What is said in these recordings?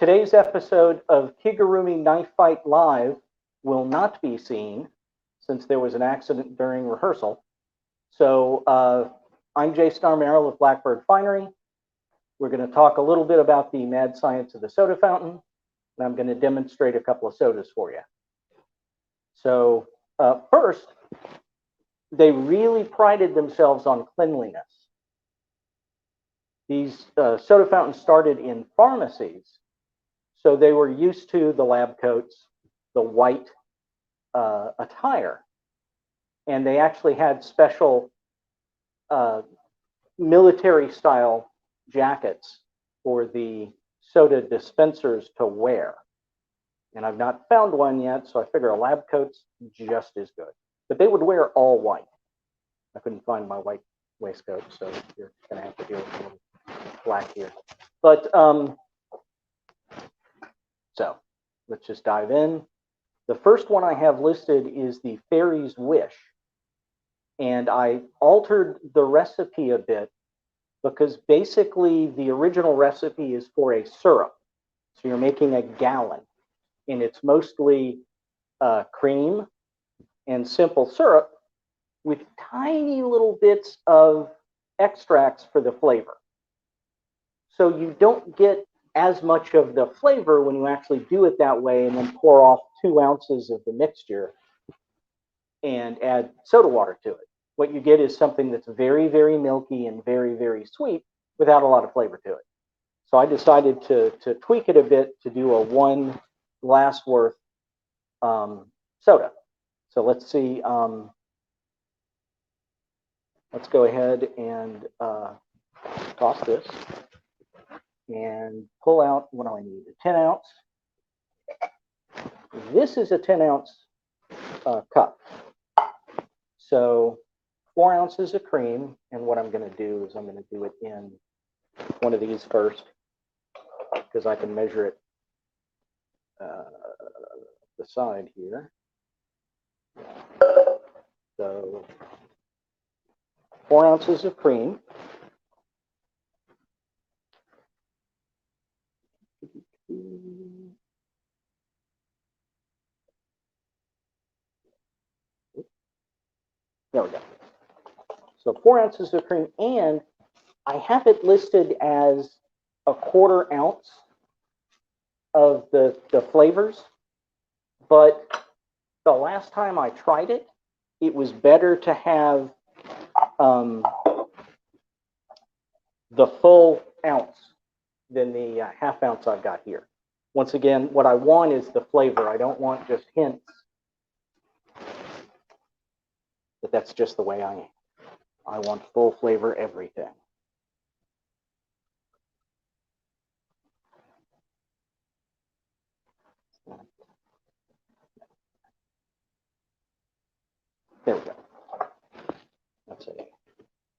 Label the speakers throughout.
Speaker 1: Today's episode of Kigurumi Knife Fight Live will not be seen since there was an accident during rehearsal. So I'm Merrill of Blackbird Finery. We're going to talk a little bit about the mad science of the soda fountain, and I'm going to demonstrate a couple of sodas for you. So first, they really prided themselves on cleanliness. These soda fountains started in pharmacies, so they were used to the lab coats, the white attire, and they actually had special military-style jackets for the soda dispensers to wear. And I've not found one yet, so I figure a lab coat's just as good. But they would wear all white. I couldn't find my white waistcoat, so you're going to have to deal with a little black here. But so let's just dive in. The first one I have listed is the Fairy's Wish. And I altered the recipe a bit because basically the original recipe is for a syrup. So you're making a gallon, and it's mostly cream and simple syrup with tiny little bits of extracts for the flavor. So you don't get as much of the flavor when you actually do it that way and then pour off 2 ounces of the mixture and add soda water to it. What you get is something that's very, very milky and very, very sweet without a lot of flavor to it. So I decided to tweak it a bit to do a 1 glass worth soda. So let's see. Let's go ahead and toss this and pull out, what do I need? A 10 ounce. This is a 10 ounce cup. So 4 ounces of cream, and what I'm going to do is I'm going to do it in one of these first because I can measure it the side here. So 4 ounces of cream. There we go. So 4 ounces of cream, and I have it listed as a 1/4 ounce of the flavors, but the last time I tried it, it was better to have the full ounce than the 1/2 ounce I've got here. Once again, what I want is the flavor. I don't want just hints. But that's just the way I am. I want full flavor everything. There we go. That's a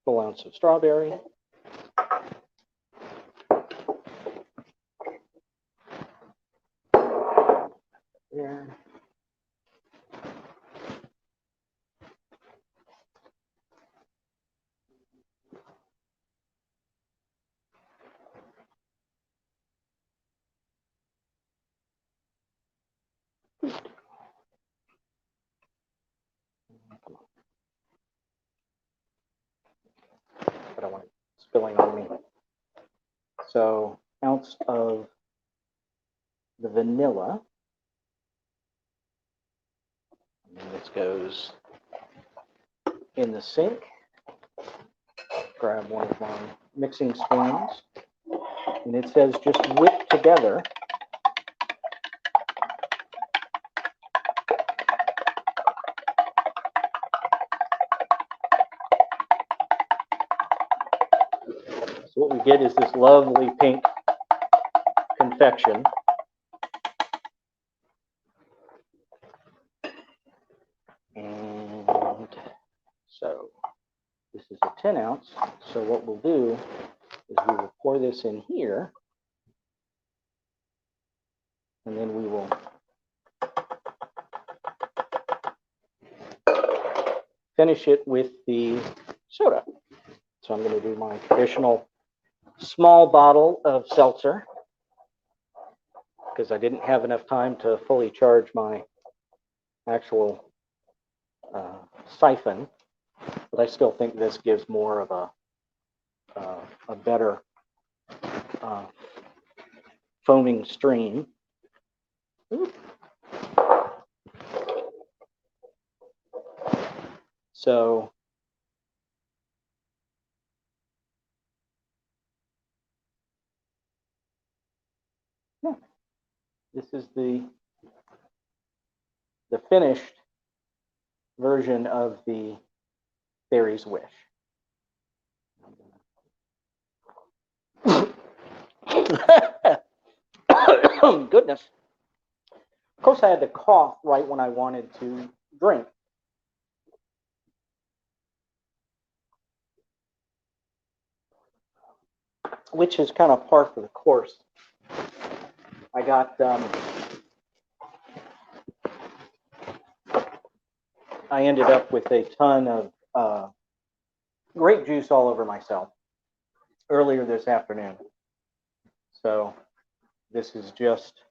Speaker 1: full ounce of strawberry. There. I don't want it spilling on me. So, ounce of the vanilla. And this goes in the sink. Grab one of my mixing spoons. And it says just whip together. So what we get is this lovely pink confection. And so this is a 10 ounce. So what we'll do is we will pour this in here. And then we will finish it with the soda. So I'm going to do my traditional small bottle of seltzer. because I didn't have enough time to fully charge my actual siphon, but I still think this gives more of a better foaming stream. Oop. So yeah, this is the finished version of the Fairy's Wish. Goodness. Of course, I had to cough right when I wanted to drink. Which is kind of par for the course. I got I ended up with a ton of grape juice all over myself earlier this afternoon. So this is just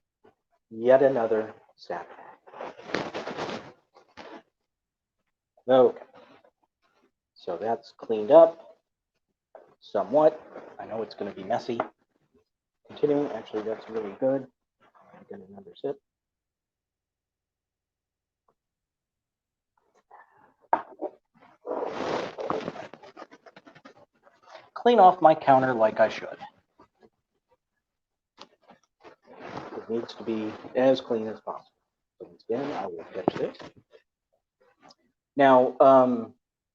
Speaker 1: yet another Saturday. Okay. So that's cleaned up somewhat. I know it's going to be messy. Continuing, actually, that's really good. Get another sip. Clean off my counter like I should. It needs to be as clean as possible. So once again, I will catch this. Now,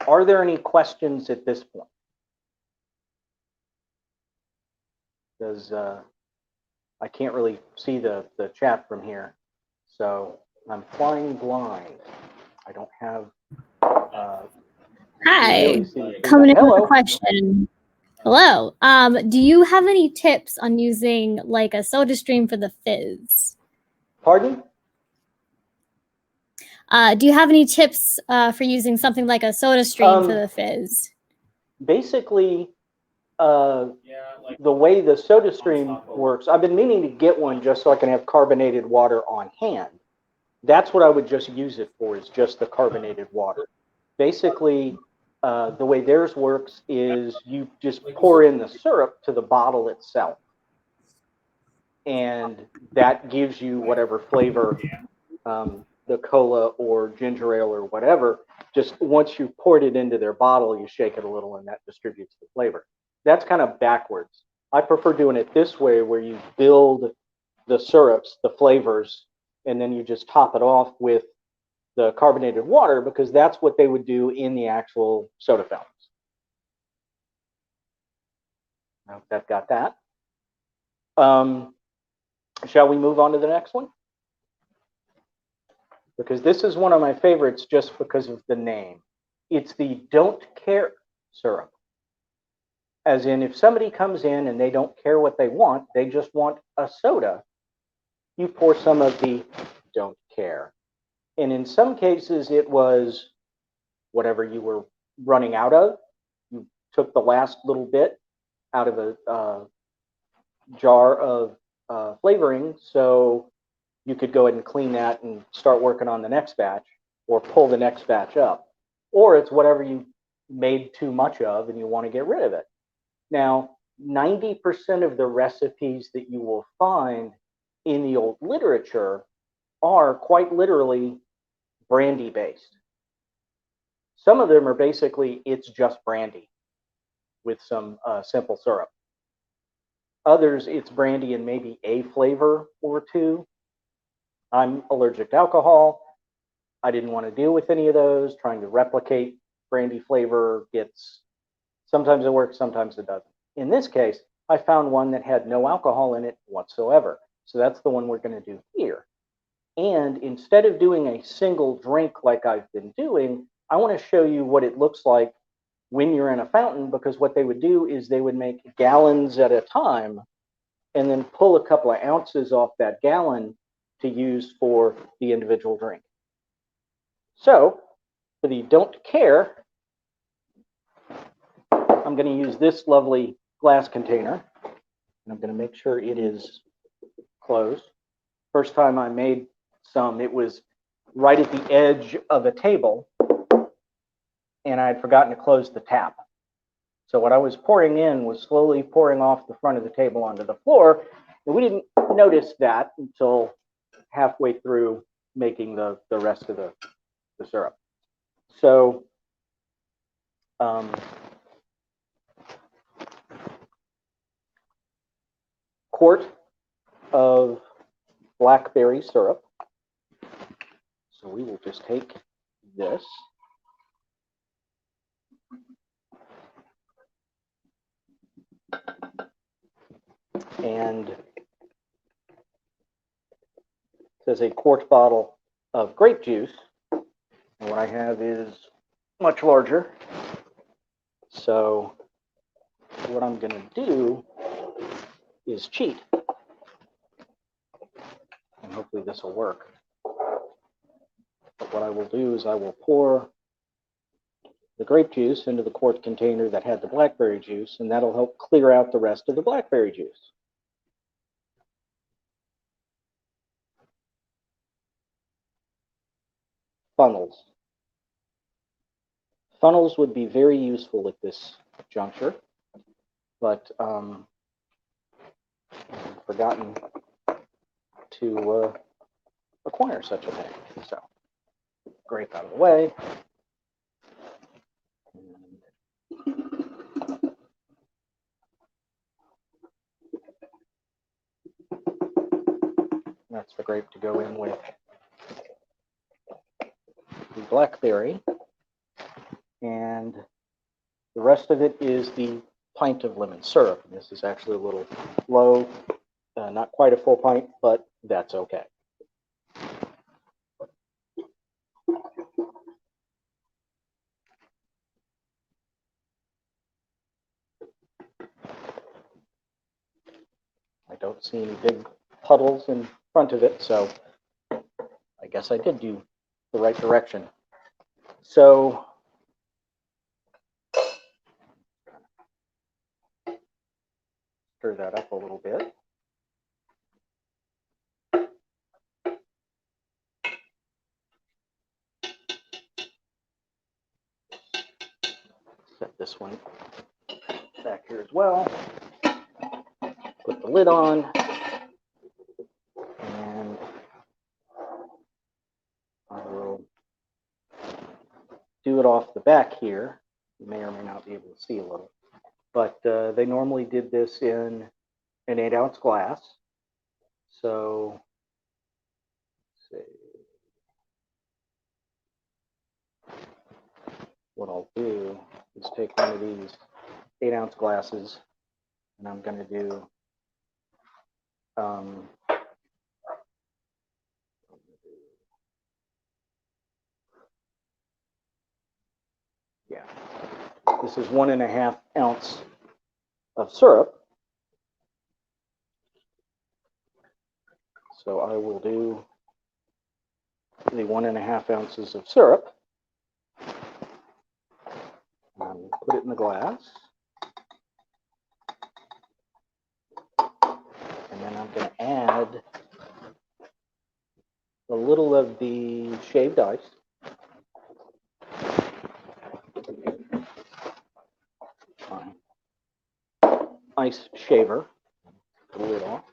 Speaker 1: are there any questions at this point? Because I can't really see the chat from here. So I'm flying blind. I don't have...
Speaker 2: Hi, coming in with a question. Hello. Do you have any tips on using like a soda stream for the fizz?
Speaker 1: Pardon?
Speaker 2: Do you have any tips for using something like a soda stream for the fizz?
Speaker 1: Basically, the way the soda stream works, I've been meaning to get one just so I can have carbonated water on hand. That's what I would just use it for, is just the carbonated water. Basically, the way theirs works is you just pour in the syrup to the bottle itself. And that gives you whatever flavor, the cola or ginger ale or whatever. Just once you poured it into their bottle, you shake it a little and that distributes the flavor. That's kind of backwards. I prefer doing it this way, where you build the syrups, the flavors, and then you just top it off with the carbonated water, because that's what they would do in the actual soda fountains. I hope that got that. Shall we move on to the next one? Because this is one of my favorites just because of the name. It's the Don't Care syrup. As in, if somebody comes in and they don't care what they want, they just want a soda, you pour some of the Don't Care. And in some cases, it was whatever you were running out of. You took the last little bit out of a jar of flavoring, so you could go ahead and clean that and start working on the next batch, or pull the next batch up. Or it's whatever you made too much of and you want to get rid of it. Now, 90% of the recipes that you will find in the old literature are quite literally brandy based. Some of them are basically, it's just brandy with some simple syrup. Others, it's brandy and maybe a flavor or two. I'm allergic to alcohol. I didn't want to deal with any of those. Trying to replicate brandy flavor gets, sometimes it works, sometimes it doesn't. In this case, I found one that had no alcohol in it whatsoever. So that's the one we're going to do here. And instead of doing a single drink like I've been doing, I want to show you what it looks like when you're in a fountain, because what they would do is they would make gallons at a time and then pull a couple of ounces off that gallon to use for the individual drink. So for the Don't Care, I'm going to use this lovely glass container, and I'm going to make sure it is closed. First time I made some, it was right at the edge of a table, and I had forgotten to close the tap. So what I was pouring in was slowly pouring off the front of the table onto the floor, and we didn't notice that until halfway through making the rest of the syrup. So quart of blackberry syrup. So we will just take this. And it says a quart bottle of grape juice. And what I have is much larger. So what I'm going to do is cheat. And hopefully this will work. But what I will do is I will pour the grape juice into the quart container that had the blackberry juice, and that'll help clear out the rest of the blackberry juice. Funnels. Funnels would be very useful at this juncture, but I've forgotten to acquire such a thing. So, grape out of the way. That's the grape to go in with the blackberry. And the rest of it is the pint of lemon syrup. This is actually a little low, not quite a full pint, but that's okay. I don't see any big puddles in front of it, so I guess I did do the right direction. So stir that up a little bit. Set this one back here as well. Put the lid on. And I will do it off the back here. You may or may not be able to see a little. But they normally did this in an 8-ounce glass. So, let's see. What I'll do is take one of these 8-ounce glasses, and I'm going to do yeah, this is 1.5 ounce of syrup. So I will do the 1.5 ounces of syrup. And put it in the glass. And then I'm going to add a little of the shaved ice. Ice shaver. Put the lid off.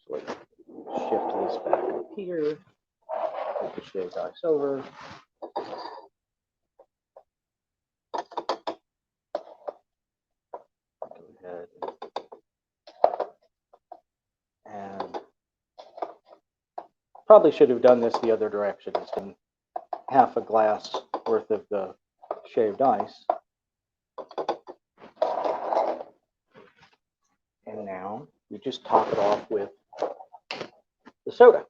Speaker 1: So shift this back up here. Put the shaved ice over. Go ahead and probably should have done this the other direction. It's been half a glass worth of the shaved ice. And now you just top it off with the soda.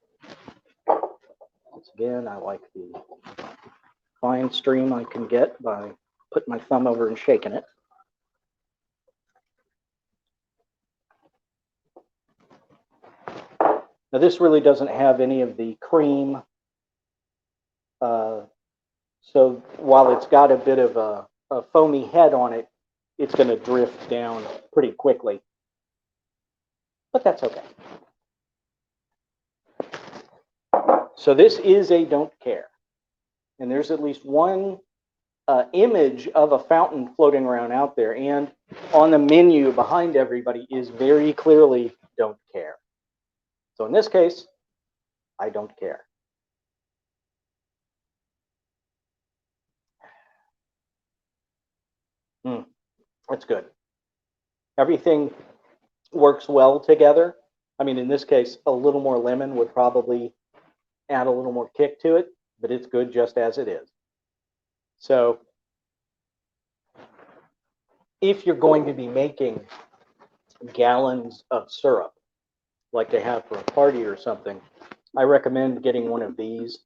Speaker 1: Once again, I like the fine stream I can get by putting my thumb over and shaking it. Now this really doesn't have any of the cream. So while it's got a bit of a a foamy head on it, it's going to drift down pretty quickly. But that's okay. So this is a don't care. And there's at least one image of a fountain floating around out there. And on the menu behind everybody is very clearly don't care. So in this case, I don't care. That's good. Everything works well together. I mean, in this case, a little more lemon would probably add a little more kick to it, but it's good just as it is. So if you're going to be making gallons of syrup, like they have for a party or something, I recommend getting one of these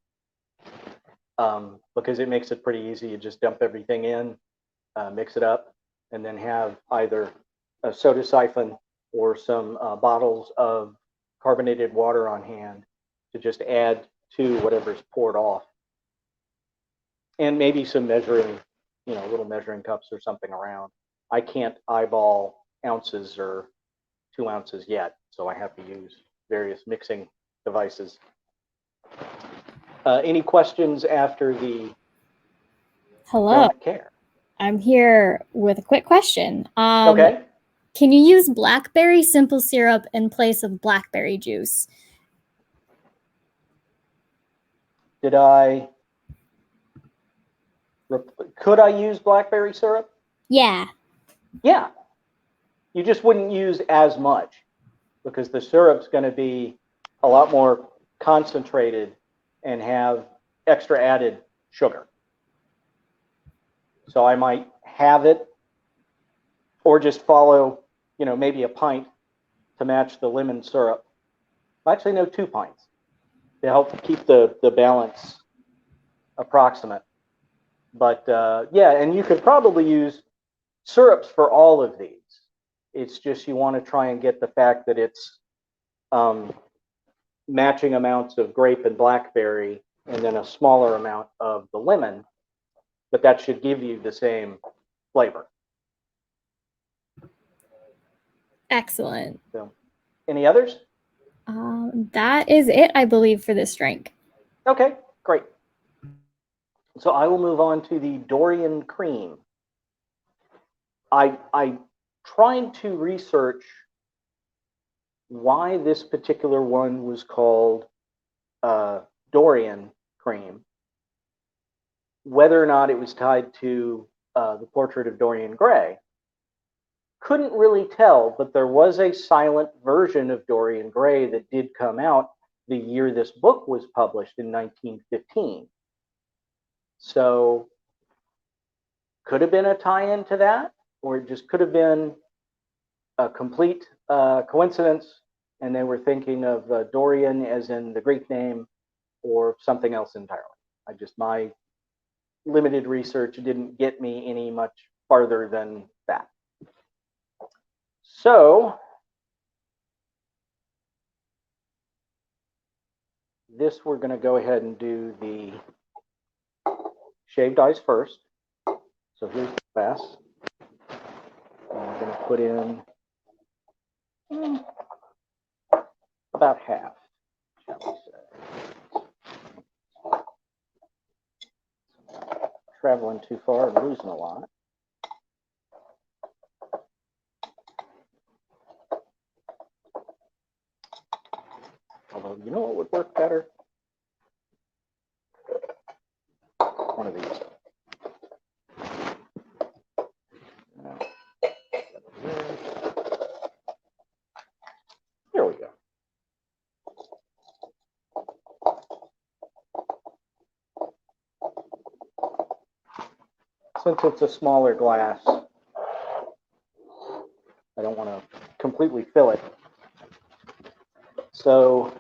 Speaker 1: because it makes it pretty easy. You just dump everything in, mix it up, and then have either a soda siphon or some bottles of carbonated water on hand to just add to whatever's poured off. And maybe some measuring, little measuring cups or something around. I can't eyeball ounces or 2 ounces yet, so I have to use various mixing devices. Any questions after the
Speaker 2: Hello.
Speaker 1: don't care?
Speaker 2: I'm here with a quick question.
Speaker 1: Okay.
Speaker 2: Can you use blackberry simple syrup in place of blackberry juice?
Speaker 1: Could I use blackberry syrup?
Speaker 2: Yeah.
Speaker 1: Yeah. You just wouldn't use as much because the syrup's going to be a lot more concentrated and have extra added sugar. So I might have it or just follow, maybe a pint to match the lemon syrup. Actually, no, 2 pints to help keep the balance approximate. But yeah, and you could probably use syrups for all of these. It's just you want to try and get the fact that it's matching amounts of grape and blackberry and then a smaller amount of the lemon, but that should give you the same flavor.
Speaker 2: Excellent.
Speaker 1: So, any others?
Speaker 2: That is it, I believe, for this drink.
Speaker 1: Okay, great. So I will move on to the Dorian Cream. I tried to research why this particular one was called Dorian Cream, whether or not it was tied to the portrait of Dorian Gray. Couldn't really tell, but there was a silent version of Dorian Gray that did come out the year this book was published in 1915. So could have been a tie-in to that, or it just could have been a complete coincidence, and they were thinking of Dorian as in the Greek name, or something else entirely. My limited research didn't get me any much farther than that. So this we're going to go ahead and do the shaved ice first. So here's the glass. And we're going to put in about half, shall we say. Traveling too far and losing a lot. Although, you know what would work better? One of these. There we go. Since it's a smaller glass, I don't want to completely fill it. So,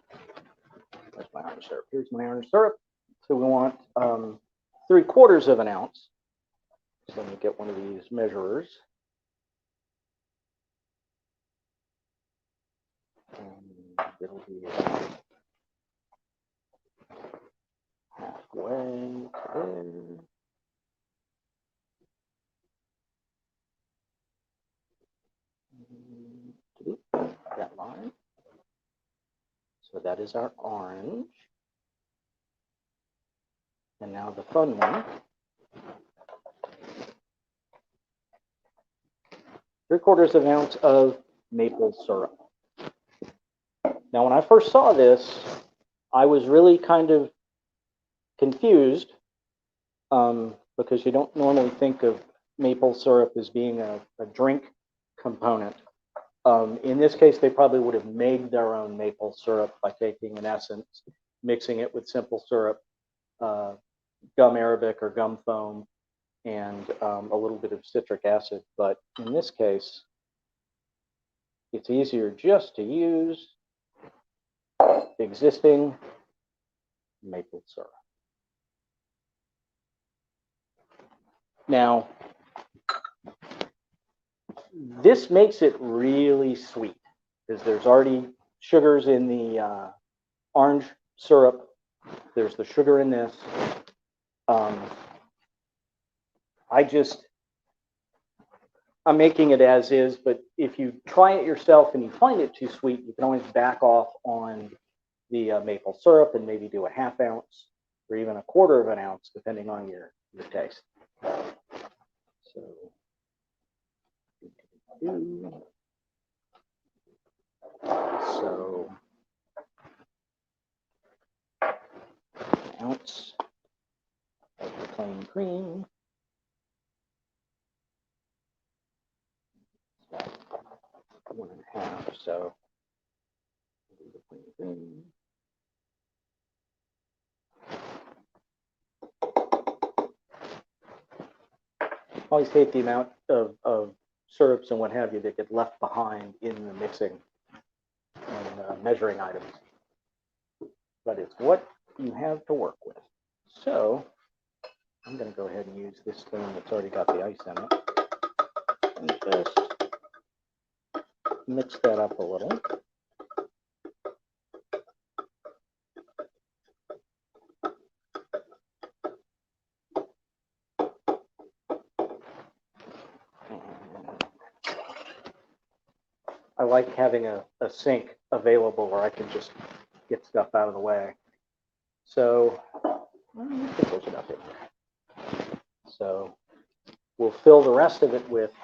Speaker 1: where's my orange syrup? Here's my orange syrup. So we want 3/4 of an ounce. So let me get one of these measurers. And it'll be about halfway to there. So that is our orange. And now the fun one. 3/4 ounce of maple syrup. Now, when I first saw this, I was really kind of confused because you don't normally think of maple syrup as being a drink component. In this case, they probably would have made their own maple syrup by taking, in essence, mixing it with simple syrup, gum arabic or gum foam, and a little bit of citric acid. But in this case, it's easier just to use existing maple syrup. Now, this makes it really sweet because there's already sugars in the orange syrup. There's the sugar in this. I'm making it as is, but if you try it yourself and you find it too sweet, you can always back off on the maple syrup and maybe do a 1/2 ounce or even 1/4 ounce, depending on your taste. So 1 ounce of the plain cream. About 1 1/2, so the plain cream. Always hate the amount of syrups and what have you that get left behind in the mixing and measuring items. But it's what you have to work with. So I'm going to go ahead and use this spoon that's already got the ice in it. And just mix that up a little. I like having a sink available where I can just get stuff out of the way. So push it up in here. So we'll fill the rest of it with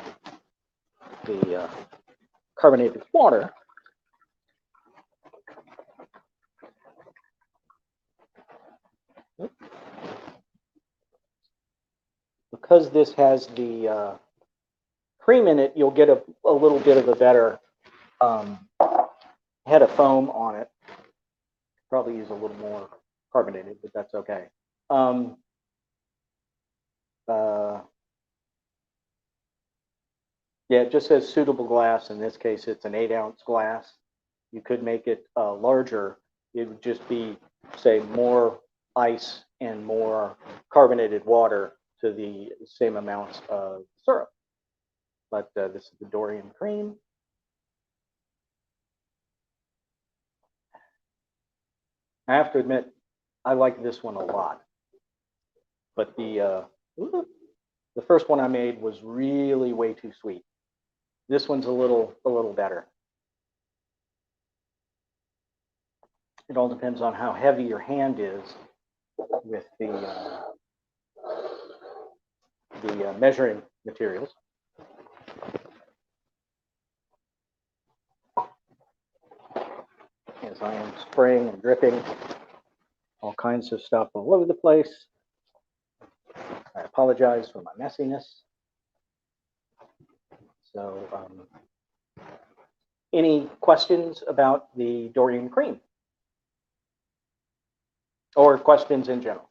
Speaker 1: the carbonated water. Because this has the cream in it, you'll get a little bit of a better head of foam on it. Probably use a little more carbonated, but that's okay. Yeah, it just says suitable glass. In this case, it's an 8 ounce glass. You could make it larger. It would just be, say, more ice and more carbonated water to the same amounts of syrup. But this is the Dorian Cream. I have to admit, I like this one a lot. But the first one I made was really way too sweet. This one's a little better. It all depends on how heavy your hand is with the measuring materials. As I am spraying and dripping all kinds of stuff all over the place. I apologize for my messiness. So, any questions about the Dorian Cream? Or questions in general?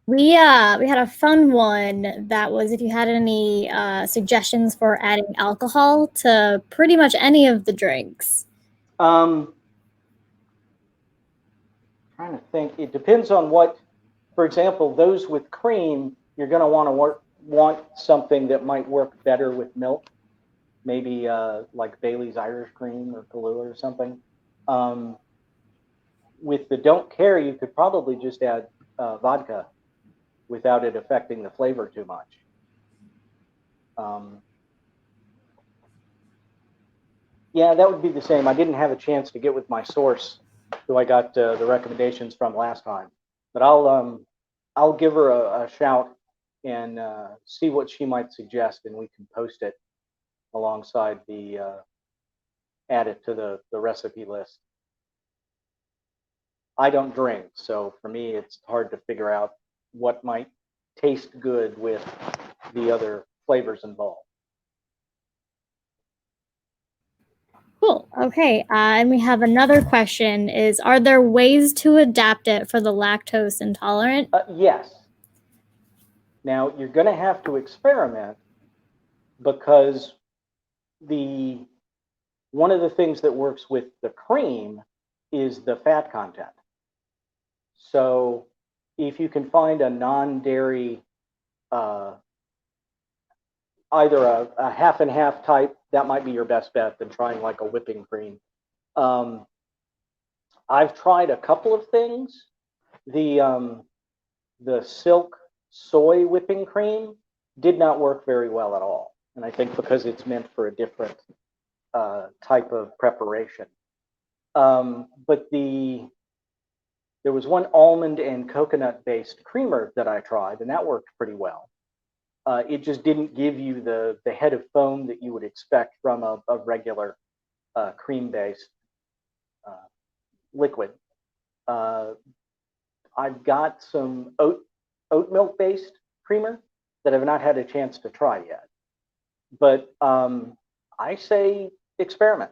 Speaker 2: We had a fun one that was if you had any suggestions for adding alcohol to pretty much any of the drinks.
Speaker 1: Trying to think. It depends on what. For example, those with cream, you're going to want something that might work better with milk. Maybe like Bailey's Irish Cream or Kahlua or something. With the don't care, you could probably just add vodka without it affecting the flavor too much. Yeah, that would be the same. I didn't have a chance to get with my source who I got the recommendations from last time, but I'll give her a shout and see what she might suggest, and we can post it alongside the add it to the recipe list. I don't drink, so for me it's hard to figure out what might taste good with the other flavors involved.
Speaker 2: Cool. Okay. And we have another question is, are there ways to adapt it for the lactose intolerant?
Speaker 1: Yes. Now you're going to have to experiment because one of the things that works with the cream is the fat content. So if you can find a non-dairy, either a half and half type, that might be your best bet than trying like a whipping cream. I've tried a couple of things. The silk soy whipping cream did not work very well at all, and I think because it's meant for a different type of preparation. But there was one almond and coconut based creamer that I tried, and that worked pretty well. It just didn't give you the head of foam that you would expect from a regular cream based liquid. I've got some oat milk based creamer that I've not had a chance to try yet. But I say experiment.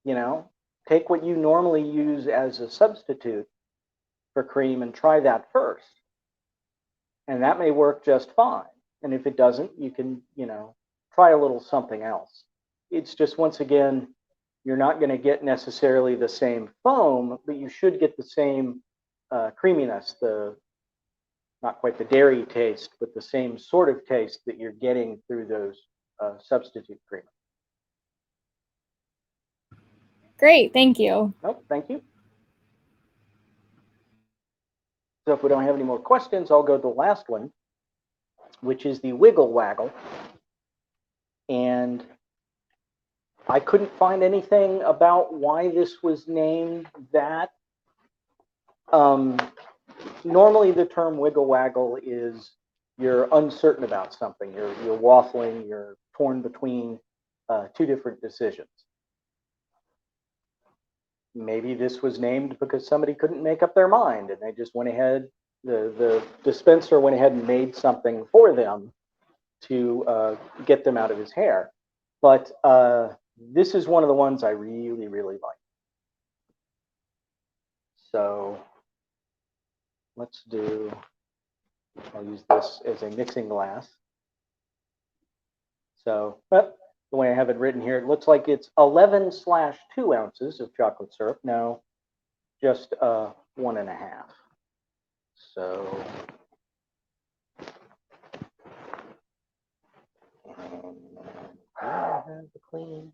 Speaker 1: You know, take what you normally use as a substitute for cream and try that first. And that may work just fine. And if it doesn't, you can, try a little something else. It's just, once again, you're not going to get necessarily the same foam, but you should get the same creaminess, not quite the dairy taste, but the same sort of taste that you're getting through those substitute creamers.
Speaker 2: Great, thank you.
Speaker 1: Oh, thank you. So if we don't have any more questions, I'll go to the last one, which is the Wiggle Waggle. And I couldn't find anything about why this was named that. Normally the term wiggle waggle is you're uncertain about something. You're waffling, you're torn between two different decisions. Maybe this was named because somebody couldn't make up their mind and they just went ahead, the dispenser went ahead and made something for them to get them out of his hair. But this is one of the ones I really, really like. So let's do, I'll use this as a mixing glass. So the way I have it written here, it looks like it's 11/2 ounces of chocolate syrup. No, just 1.5. So, and I have the clean.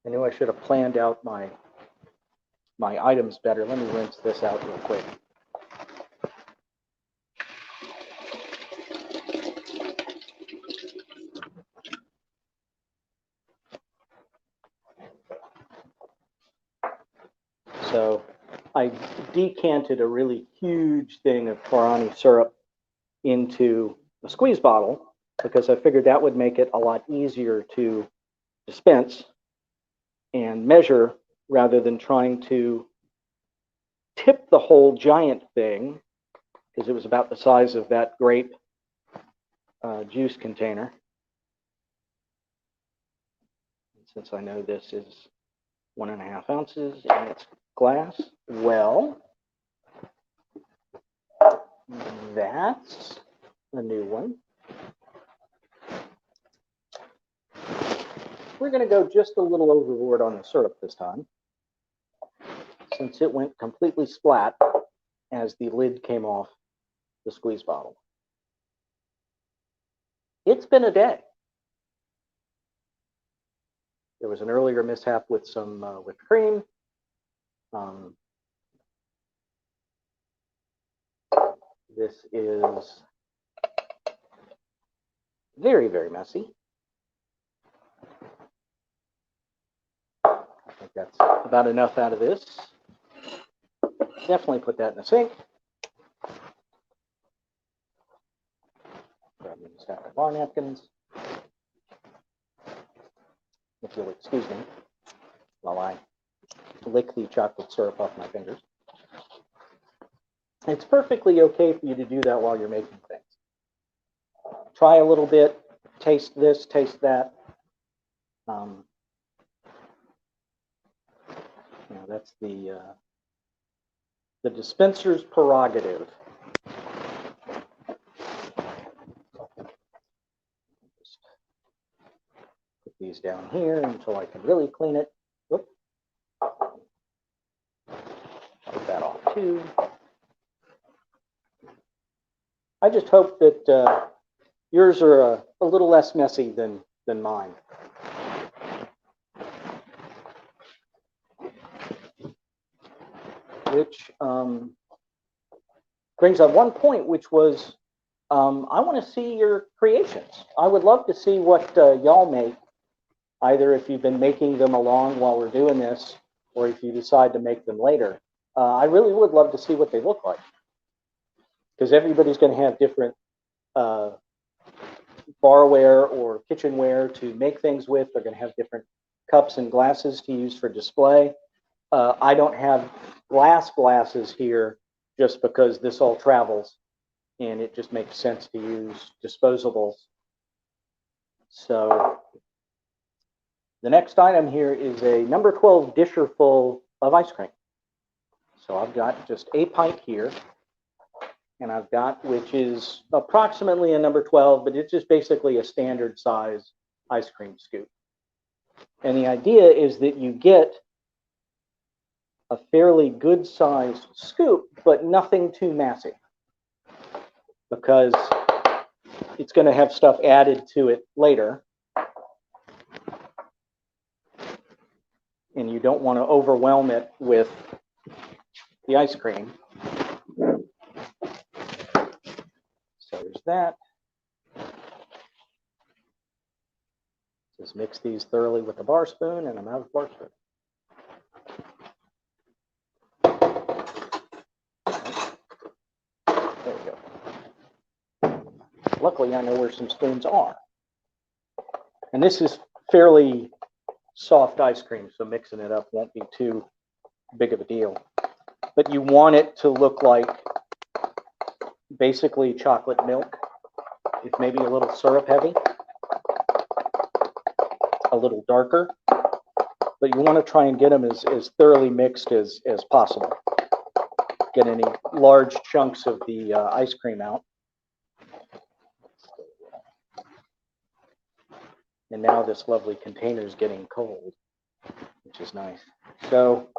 Speaker 1: I knew I should have planned out my items better. Let me rinse this out real quick. So I decanted a really huge thing of Guarani syrup into a squeeze bottle because I figured that would make it a lot easier to dispense and measure rather than trying to tip the whole giant thing, because it was about the size of that grape juice container. Since I know this is 1.5 ounces and it's glass, well, that's a new one. We're going to go just a little overboard on the syrup this time, since it went completely splat as the lid came off the squeeze bottle. It's been a day. There was an earlier mishap with some whipped cream. This is very, very messy. I think that's about enough out of this. Definitely put that in the sink. Grab me a stack of bar napkins. If you'll excuse me while I lick the chocolate syrup off my fingers. It's perfectly okay for you to do that while you're making things. Try a little bit, taste this, taste that. That's the dispenser's prerogative. Just put these down here until I can really clean it. Whoop. Wipe that off too. I just hope that yours are a little less messy than mine. Which brings up one point, which was I want to see your creations. I would love to see what y'all make, either if you've been making them along while we're doing this, or if you decide to make them later. I really would love to see what they look like, because everybody's going to have different barware or kitchenware to make things with. They're going to have different cups and glasses to use for display. I don't have glasses here just because this all travels and it just makes sense to use disposables. So the next item here is a number 12 disher full of ice cream. So I've got just a pint here, and I've got, which is approximately a number 12, but it's just basically a standard size ice cream scoop. And the idea is that you get a fairly good sized scoop, but nothing too massive, because it's going to have stuff added to it later. And you don't want to overwhelm it with the ice cream. So there's that. Just mix these thoroughly with the bar spoon, and I'm out of bar spoon. There we go. Luckily, I know where some spoons are. And this is fairly soft ice cream, so mixing it up won't be too big of a deal. But you want it to look like basically chocolate milk. It's maybe a little syrup heavy, a little darker, but you want to try and get them as thoroughly mixed as possible. Get any large chunks of the ice cream out. And now this lovely container is getting cold, which is nice. So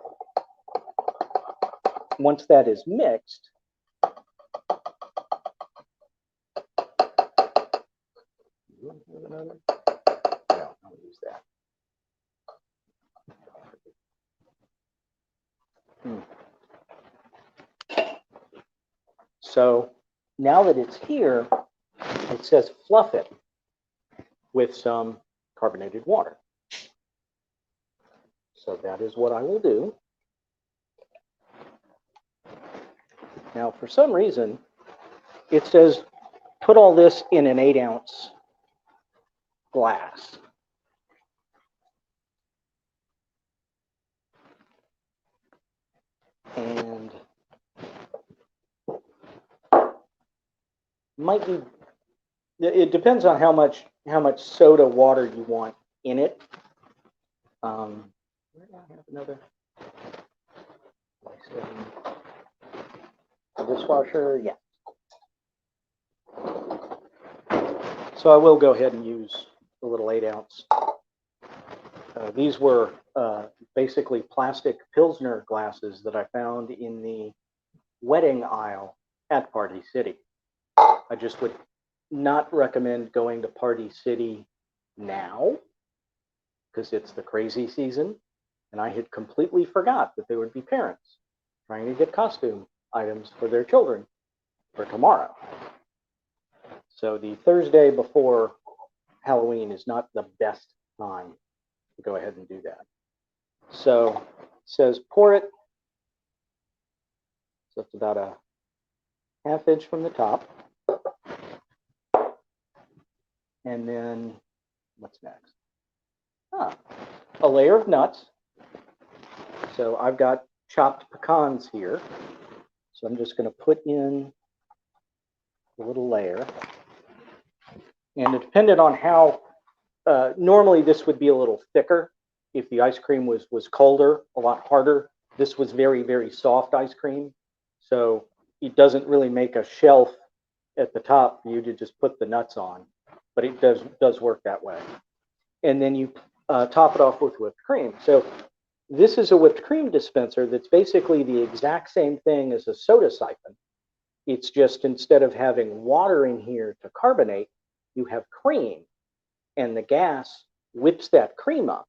Speaker 1: once that is mixed, no, I'll use that. So now that it's here, it says fluff it with some carbonated water. So that is what I will do. Now, for some reason, it says put all this in an 8-ounce glass. And might be, it depends on how much soda water you want in it. Where do I have another dishwasher? Yeah. So I will go ahead and use a little 8-ounce. These were basically plastic Pilsner glasses that I found in the wedding aisle at Party City. I just would not recommend going to Party City now, because it's the crazy season, and I had completely forgot that there would be parents trying to get costume items for their children for tomorrow. So the Thursday before Halloween is not the best time to go ahead and do that. So it says pour it. So it's about a ½ inch from the top. And then what's next? A layer of nuts. So I've got chopped pecans here. So I'm just going to put in a little layer. And it depended on how, normally this would be a little thicker. If the ice cream was colder, a lot harder. This was very, very soft ice cream. So it doesn't really make a shelf at the top for you to just put the nuts on. But it does work that way. And then you top it off with whipped cream. So this is a whipped cream dispenser that's basically the exact same thing as a soda siphon. It's just instead of having water in here to carbonate, you have cream, and the gas whips that cream up.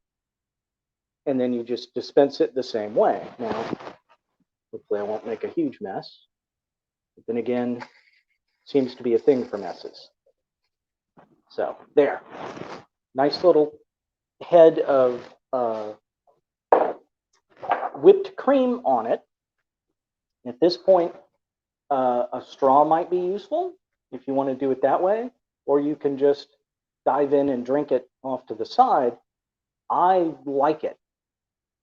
Speaker 1: And then you just dispense it the same way. Now, hopefully I won't make a huge mess. But then again, seems to be a thing for messes. So there, nice little head of whipped cream on it. At this point, a straw might be useful if you want to do it that way, or you can just dive in and drink it off to the side. I like it.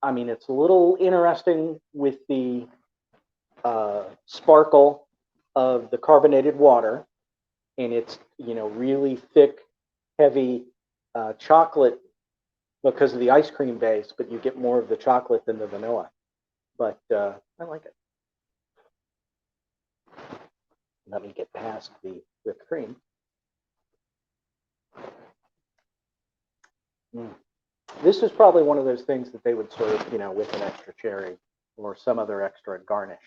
Speaker 1: I mean, it's a little interesting with the sparkle of the carbonated water, and it's, you know, really thick, heavy chocolate because of the ice cream base, but you get more of the chocolate than the vanilla. But I like it. Let me get past the whipped cream. This is probably one of those things that they would serve, you know, with an extra cherry or some other extra garnish.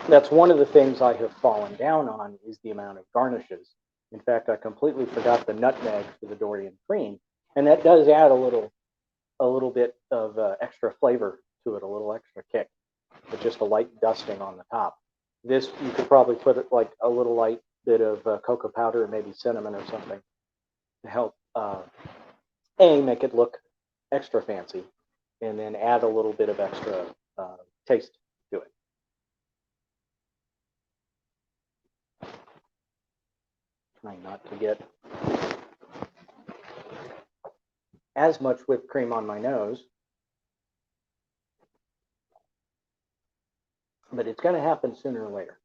Speaker 1: That's one of the things I have fallen down on, is the amount of garnishes. In fact, I completely forgot the nutmeg for the Dorian Cream, and that does add a little bit of extra flavor to it, a little extra kick, with just a light dusting on the top. This, you could probably put it like a little light bit of cocoa powder, maybe cinnamon or something, to help make it look extra fancy, and then add a little bit of extra taste to it. Trying not to get as much whipped cream on my nose, but it's going to happen sooner or later.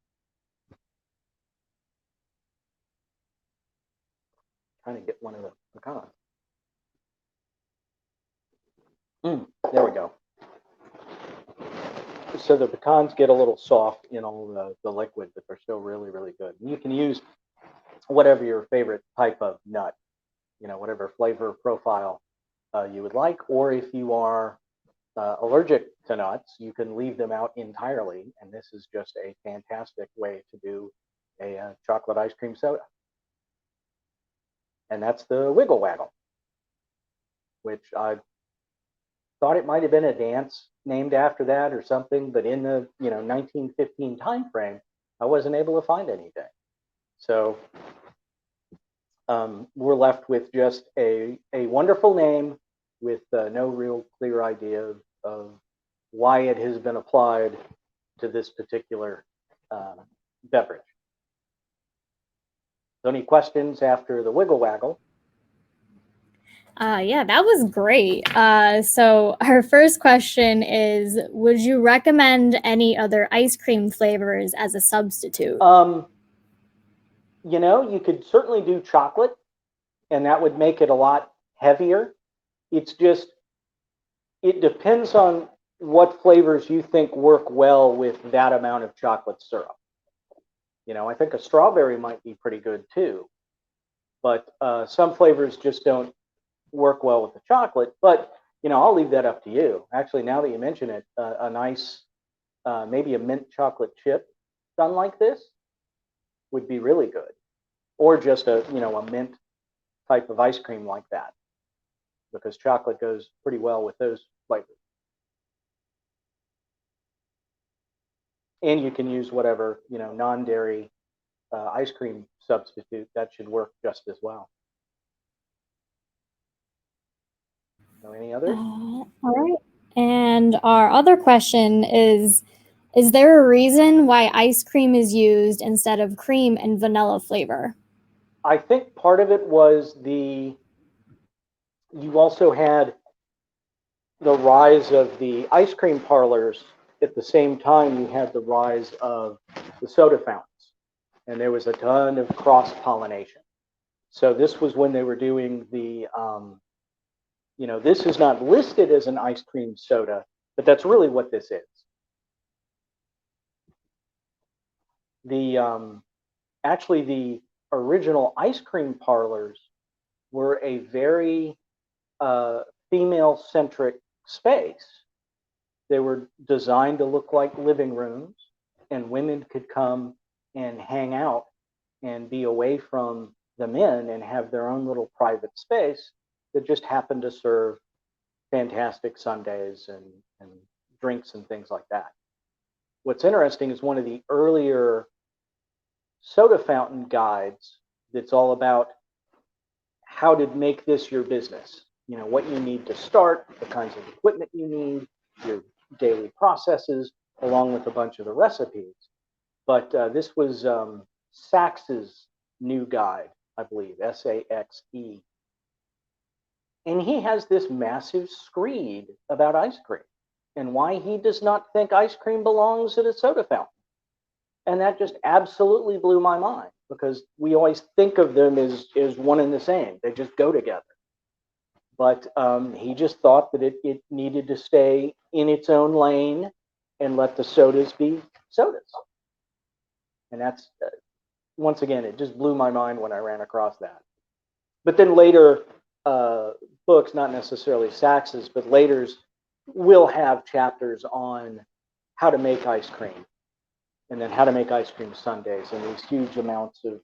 Speaker 1: Trying to get one of the pecans. There we go. So the pecans get a little soft in all the liquid, but they're still really, really good. And you can use whatever your favorite type of nut, you know, whatever flavor profile you would like, or if you are allergic to nuts, you can leave them out entirely, and this is just a fantastic way to do a chocolate ice cream soda. And that's the Wiggle Waggle, which I thought it might have been a dance named after that or something, but in the 1915 time frame, I wasn't able to find anything. So we're left with just a wonderful name with no real clear idea of why it has been applied to this particular beverage. So any questions after the Wiggle Waggle?
Speaker 2: Yeah, that was great. So our first question is, would you recommend any other ice cream flavors as a substitute?
Speaker 1: You know, you could certainly do chocolate, and that would make it a lot heavier. It's just, it depends on what flavors you think work well with that amount of chocolate syrup. You know, I think a strawberry might be pretty good too, but some flavors just don't work well with the chocolate. But, you know, I'll leave that up to you. Actually, now that you mention it, a nice, maybe a mint chocolate chip done like this would be really good. Or just a mint type of ice cream like that, because chocolate goes pretty well with those flavors. And you can use whatever, non-dairy ice cream substitute, that should work just as well. So any others?
Speaker 2: All right. And our other question is there a reason why ice cream is used instead of cream and vanilla flavor?
Speaker 1: I think part of it was you also had the rise of the ice cream parlors. At the same time, you had the rise of the soda fountains, and there was a ton of cross pollination. So this was when they were doing this is not listed as an ice cream soda, but that's really what this is. Actually, the original ice cream parlors were a very female-centric space. They were designed to look like living rooms, and women could come and hang out and be away from the men and have their own little private space that just happened to serve fantastic sundaes and drinks and things like that. What's interesting is one of the earlier soda fountain guides that's all about how to make this your business. What you need to start, the kinds of equipment you need, your daily processes, along with a bunch of the recipes. But this was Sachs's new guide, I believe, SAXE. And he has this massive screed about ice cream and why he does not think ice cream belongs at a soda fountain. And that just absolutely blew my mind because we always think of them as one and the same. They just go together. But he just thought that it needed to stay in its own lane and let the sodas be sodas. And that's, once again, it just blew my mind when I ran across that. But then later, books, not necessarily Sachs's, but later's, will have chapters on how to make ice cream and then how to make ice cream sundaes and these huge amounts of,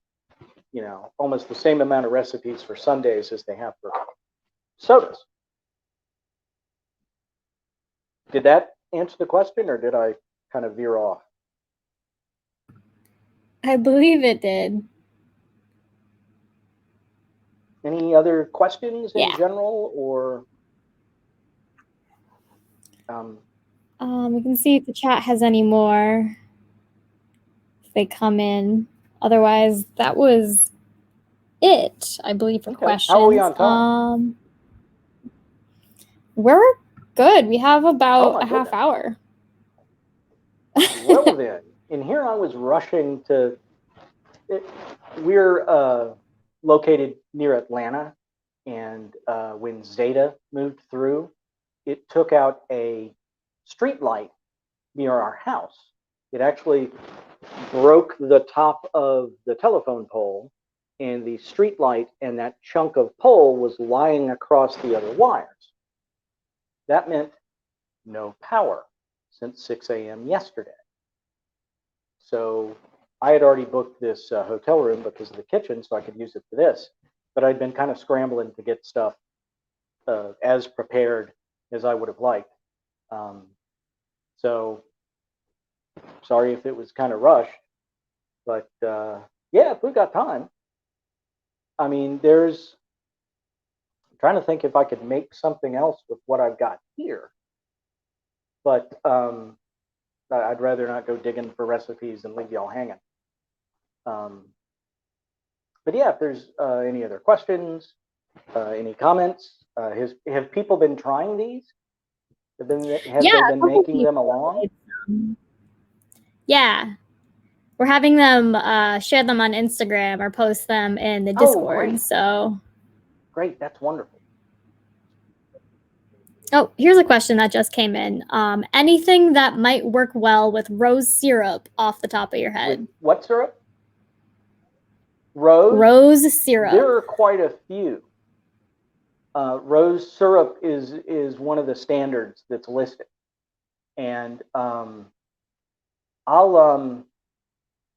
Speaker 1: almost the same amount of recipes for sundaes as they have for sodas. Did that answer the question or did I kind of veer off?
Speaker 2: I believe it did.
Speaker 1: Any other questions in
Speaker 2: Yeah.
Speaker 1: general or?
Speaker 2: We can see if the chat has any more. If they come in. Otherwise, that was it, I believe, for questions.
Speaker 1: How are we on time?
Speaker 2: We're good. We have about a half hour.
Speaker 1: Well then, and here I was rushing to. We're located near Atlanta, and when Zeta moved through, it took out a street light near our house. It actually broke the top of the telephone pole, and the street light and that chunk of pole was lying across the other wires. That meant no power since 6 a.m. yesterday. So I had already booked this hotel room because of the kitchen, so I could use it for this. But I'd been kind of scrambling to get stuff as prepared as I would have liked. So sorry if it was kind of rushed, but yeah, if we've got time. I mean, I'm trying to think if I could make something else with what I've got here, but I'd rather not go digging for recipes and leave y'all hanging. But yeah, if there's any other questions, any comments, have people been trying these? Have they been making them along?
Speaker 2: Yeah. We're having them share them on Instagram or post them in the Discord.
Speaker 1: Great.
Speaker 2: So
Speaker 1: great, that's wonderful.
Speaker 2: Oh, here's a question that just came in. Anything that might work well with rose syrup off the top of your head?
Speaker 1: With what syrup? Rose syrup. There are quite a few. Rose syrup is one of the standards that's listed, and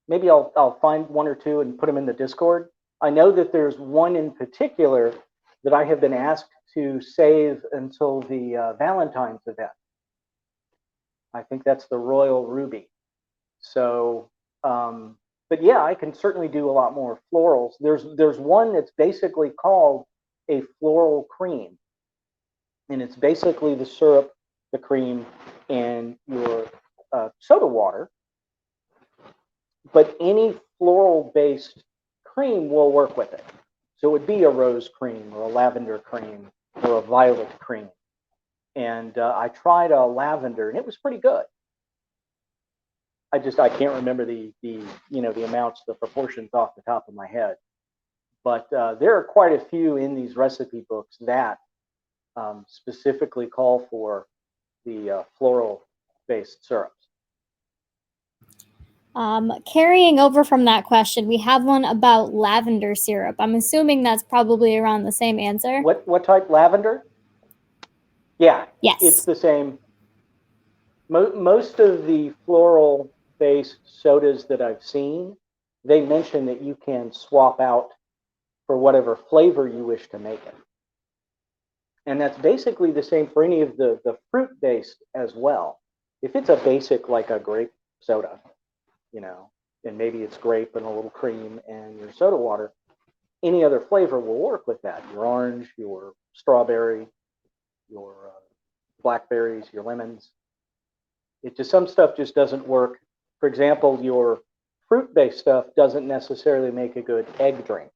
Speaker 1: maybe I'll find one or two and put them in the Discord. I know that there's one in particular that I have been asked to save until the Valentine's event. I think that's the Royal Ruby. So But yeah, I can certainly do a lot more florals. There's one that's basically called a floral cream, and it's basically the syrup, the cream, and your soda water. But any floral based cream will work with it. So it would be a rose cream or a lavender cream or a violet cream. And I tried a lavender, and it was pretty good. I can't remember the amounts, the proportions off the top of my head. But there are quite a few in these recipe books that specifically call for the floral based syrups.
Speaker 2: Carrying over from that question, we have one about lavender syrup. I'm assuming that's probably around the same answer.
Speaker 1: What type? Lavender? Yeah,
Speaker 2: Yes.
Speaker 1: it's the same. Most of the floral based sodas that I've seen, they mention that you can swap out for whatever flavor you wish to make it. And that's basically the same for any of the fruit based as well. If it's a basic like a grape soda, and maybe it's grape and a little cream and your soda water, any other flavor will work with that. Your orange, your strawberry, your blackberries, your lemons. Some stuff just doesn't work. For example, your fruit-based stuff doesn't necessarily make a good egg drink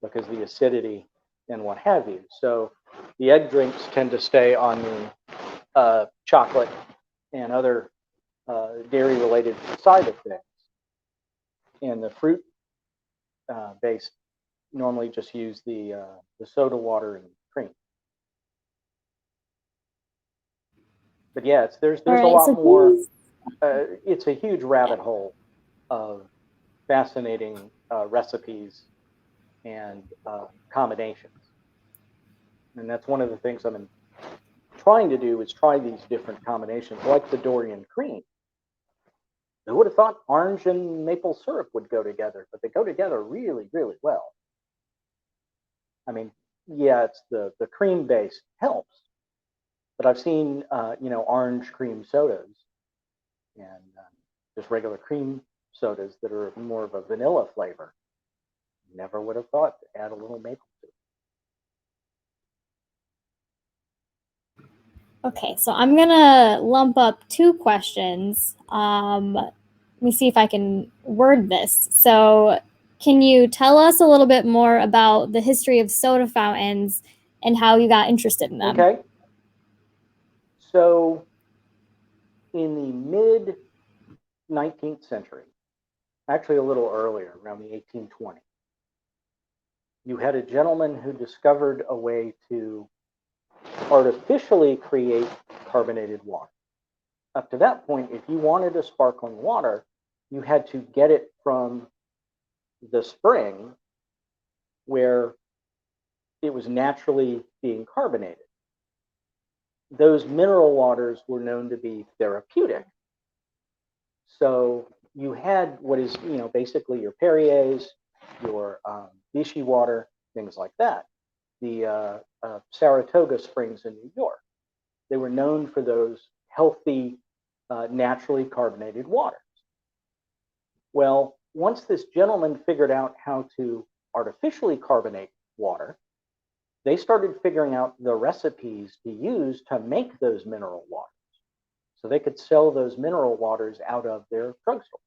Speaker 1: because the acidity and what have you. So the egg drinks tend to stay on the chocolate and other dairy-related side of things. And the fruit-based normally just use the soda water and cream. But yeah, there's a lot more. It's a huge rabbit hole of fascinating recipes and combinations, and that's one of the things I'm trying to do is try these different combinations, like the Dorian Cream. Who would have thought orange and maple syrup would go together? But they go together really, really well. I mean, yeah, it's the cream base helps, but I've seen orange cream sodas and just regular cream sodas that are more of a vanilla flavor. Never would have thought to add a little maple to it.
Speaker 2: Okay, so I'm gonna lump up two questions. Let me see if I can word this. So, can you tell us a little bit more about the history of soda fountains and how you got interested in them?
Speaker 1: Okay. So, in the mid 19th century, actually a little earlier, around the 1820s, you had a gentleman who discovered a way to artificially create carbonated water. Up to that point, if you wanted a sparkling water, you had to get it from the spring where it was naturally being carbonated. Those mineral waters were known to be therapeutic. So you had what is, basically your Perrier's, your Vichy water, things like that. The Saratoga Springs in New York. They were known for those healthy, naturally carbonated waters. Well, once this gentleman figured out how to artificially carbonate water, they started figuring out the recipes to use to make those mineral waters. So they could sell those mineral waters out of their drugstores.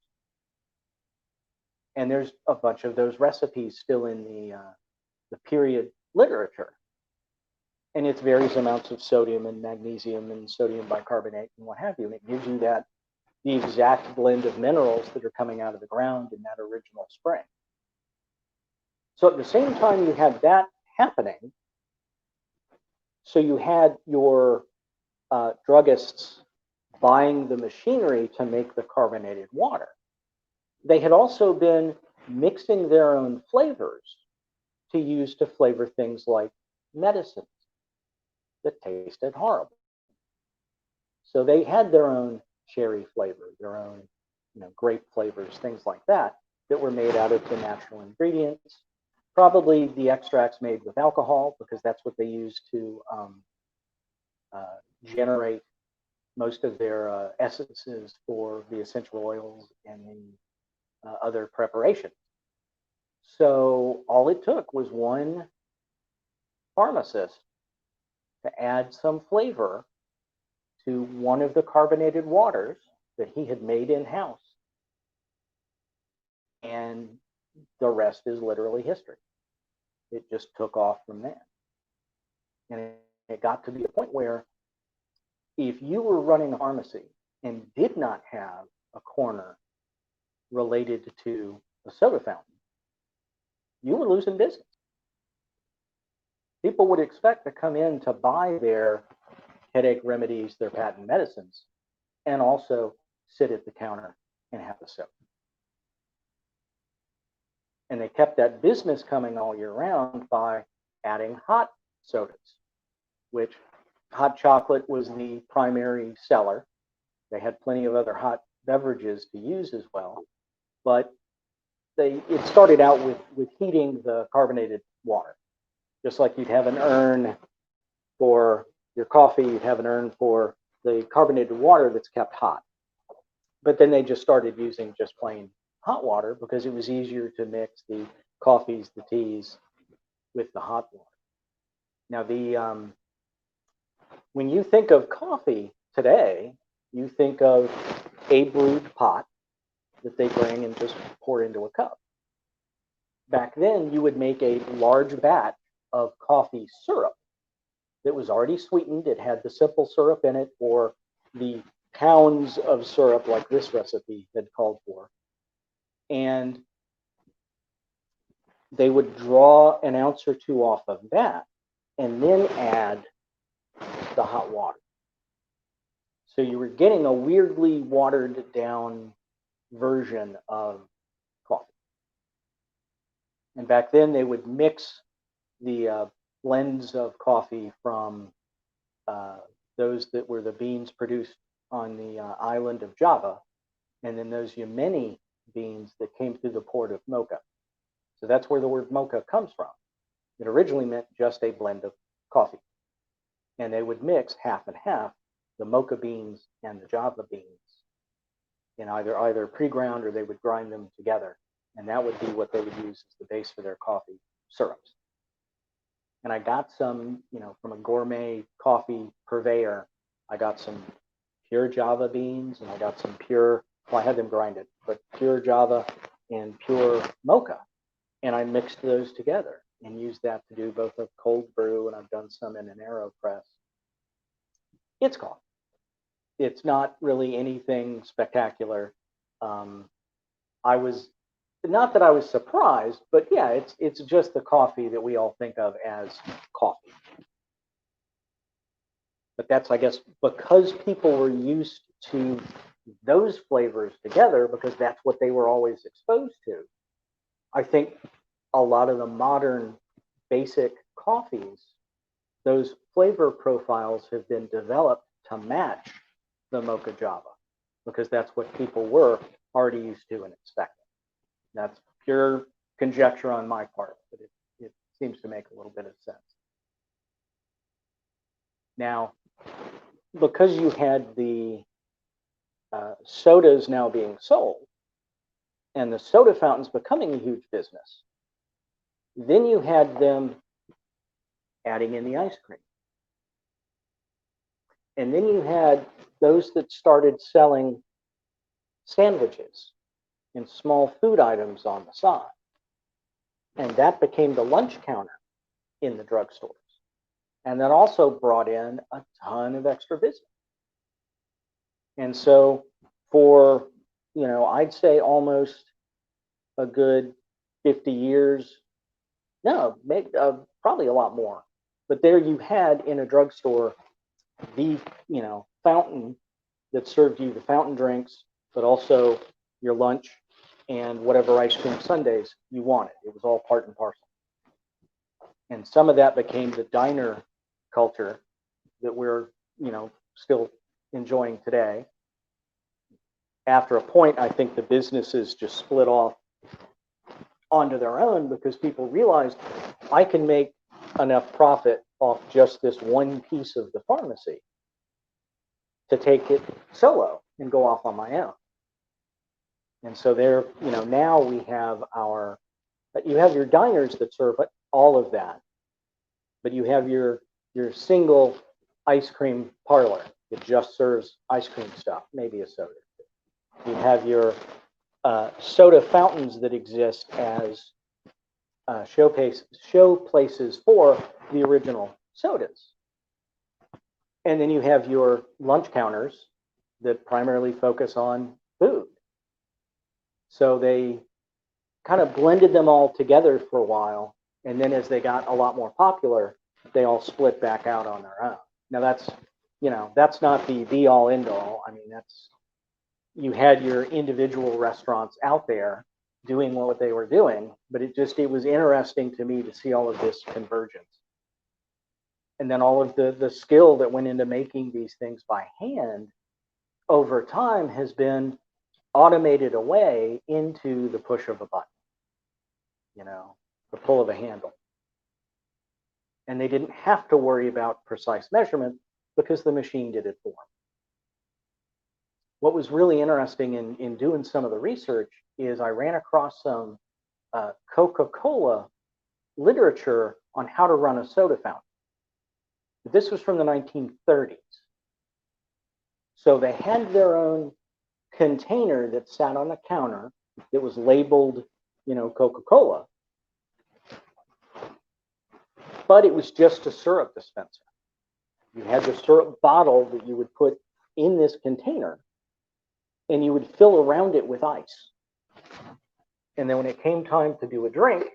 Speaker 1: And there's a bunch of those recipes still in the period literature. And it's various amounts of sodium and magnesium and sodium bicarbonate and what have you. And it gives you the exact blend of minerals that are coming out of the ground in that original spring. So at the same time you had that happening, so you had your druggists buying the machinery to make the carbonated water. They had also been mixing their own flavors to use to flavor things like medicines that tasted horrible. So they had their own cherry flavor, their own grape flavors, things like that were made out of the natural ingredients. Probably the extracts made with alcohol because that's what they use to generate most of their essences for the essential oils and the other preparations. So all it took was one pharmacist to add some flavor to one of the carbonated waters that he had made in-house. And the rest is literally history. It just took off from there. And it got to be a point where if you were running a pharmacy and did not have a corner related to a soda fountain, you were losing business. People would expect to come in to buy their headache remedies, their patent medicines, and also sit at the counter and have a soda. And they kept that business coming all year round by adding hot sodas, which hot chocolate was the primary seller. They had plenty of other hot beverages to use as well, but it started out with heating the carbonated water. Just like you'd have an urn for your coffee, you'd have an urn for the carbonated water that's kept hot. But then they just started using just plain hot water because it was easier to mix the coffees, the teas with the hot water. Now, when you think of coffee today, you think of a brewed pot that they bring and just pour into a cup. Back then, you would make a large batch of coffee syrup that was already sweetened. It had the simple syrup in it or the pounds of syrup like this recipe had called for. And they would draw an ounce or two off of that and then add the hot water. So you were getting a weirdly watered down version of coffee. And back then they would mix the blends of coffee from those that were the beans produced on the island of Java, and then those Yemeni beans that came through the port of Mocha. So that's where the word mocha comes from. It originally meant just a blend of coffee. And they would mix half and half the mocha beans and the Java beans in either pre-ground or they would grind them together. And that would be what they would use as the base for their coffee syrups. And I got some, from a gourmet coffee purveyor, I got some pure Java beans and I got some pure, well, I had them grinded, but pure Java and pure mocha. And I mixed those together and used that to do both a cold brew and I've done some in an AeroPress. It's coffee. It's not really anything spectacular. I was, not that I was surprised, but yeah, it's just the coffee that we all think of as coffee. But that's, I guess, because people were used to those flavors together because that's what they were always exposed to. I think a lot of the modern basic coffees, those flavor profiles have been developed to match the Mocha Java because that's what people were already used to and expecting. That's pure conjecture on my part, but it seems to make a little bit of sense. Now, because you had the sodas now being sold and the soda fountains becoming a huge business, then you had them adding in the ice cream. And then you had those that started selling sandwiches and small food items on the side. And that became the lunch counter in the drugstores. And that also brought in a ton of extra business. And so for, I'd say almost a good 50 years, no, probably a lot more. But there you had in a drugstore the, fountain that served you the fountain drinks, but also your lunch and whatever ice cream sundaes you wanted. It was all part and parcel. And some of that became the diner culture that we're, still enjoying today. After a point, I think the businesses just split off onto their own because people realized I can make enough profit off just this one piece of the pharmacy to take it solo and go off on my own. And so there, now we have you have your diners that serve all of that, but you have your single ice cream parlor that just serves ice cream stuff, maybe a soda. You have your soda fountains that exist as show places for the original sodas. And then you have your lunch counters that primarily focus on food. So they kind of blended them all together for a while. And then as they got a lot more popular, they all split back out on their own. Now that's not the be all end all. I mean, you had your individual restaurants out there doing what they were doing, but it was interesting to me to see all of this convergence. And then all of the skill that went into making these things by hand over time has been automated away into the push of a button, the pull of a handle. And they didn't have to worry about precise measurement because the machine did it for them. What was really interesting in doing some of the research is I ran across some Coca-Cola literature on how to run a soda fountain. This was from the 1930s. So they had their own container that sat on the counter that was labeled, Coca-Cola. But it was just a syrup dispenser. You had the syrup bottle that you would put in this container, and you would fill around it with ice. And then when it came time to do a drink,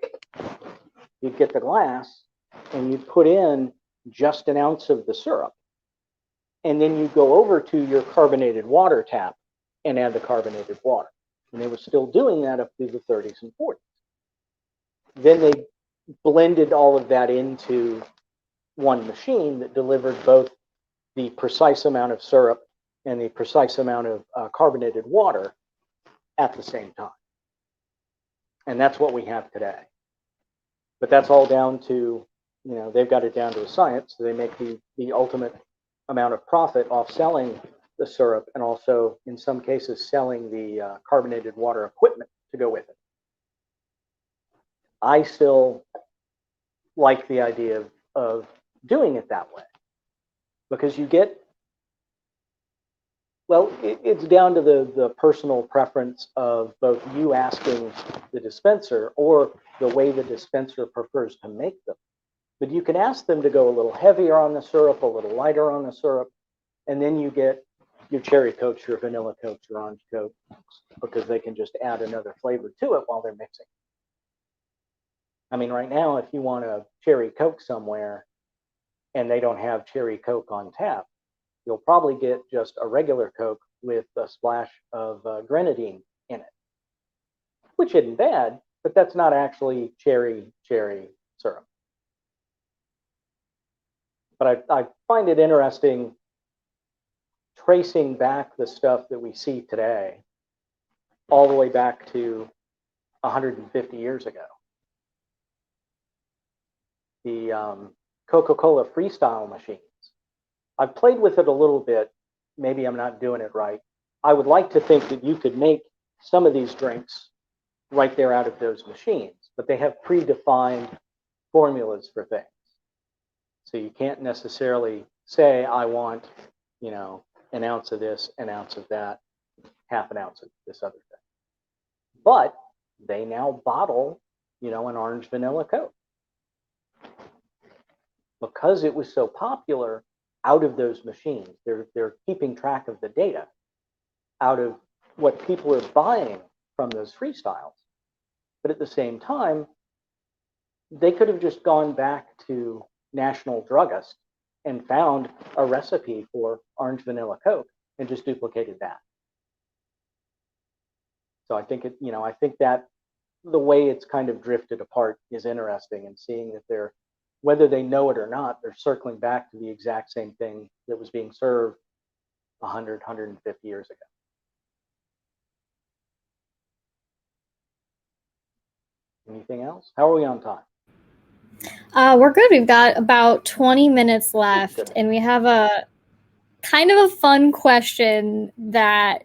Speaker 1: you'd get the glass and you'd put in just an ounce of the syrup. And then you'd go over to your carbonated water tap and add the carbonated water. And they were still doing that up through the 30s and 40s. Then they blended all of that into one machine that delivered both the precise amount of syrup and the precise amount of carbonated water at the same time. And that's what we have today. But that's all down to, they've got it down to a science. So they make the ultimate amount of profit off selling the syrup and also, in some cases, selling the carbonated water equipment to go with it. I still like the idea of doing it that way because you get, it's down to the personal preference of both you asking the dispenser or the way the dispenser prefers to make them. But you can ask them to go a little heavier on the syrup, a little lighter on the syrup, and then you get your cherry Cokes, your vanilla Cokes, your orange Cokes, because they can just add another flavor to it while they're mixing. I mean, right now, if you want a cherry Coke somewhere and they don't have cherry Coke on tap, you'll probably get just a regular Coke with a splash of grenadine in it, which isn't bad, but that's not actually cherry syrup. But I find it interesting tracing back the stuff that we see today all the way back to 150 years ago. The Coca-Cola Freestyle machines. I've played with it a little bit. Maybe I'm not doing it right. I would like to think that you could make some of these drinks right there out of those machines, but they have predefined formulas for things. So you can't necessarily say, I want, an ounce of this, an ounce of that, half an ounce of this other thing. But they now bottle, an orange vanilla Coke. Because it was so popular out of those machines, they're keeping track of the data out of what people are buying from those freestyles. But at the same time, they could have just gone back to National Druggist and found a recipe for orange vanilla Coke and just duplicated that. So I think I think that the way it's kind of drifted apart is interesting, and seeing that whether they know it or not, they're circling back to the exact same thing that was being served 100, 150 years ago. Anything else? How are we on time?
Speaker 2: We're good. We've got about 20 minutes left, and we have a kind of a fun question that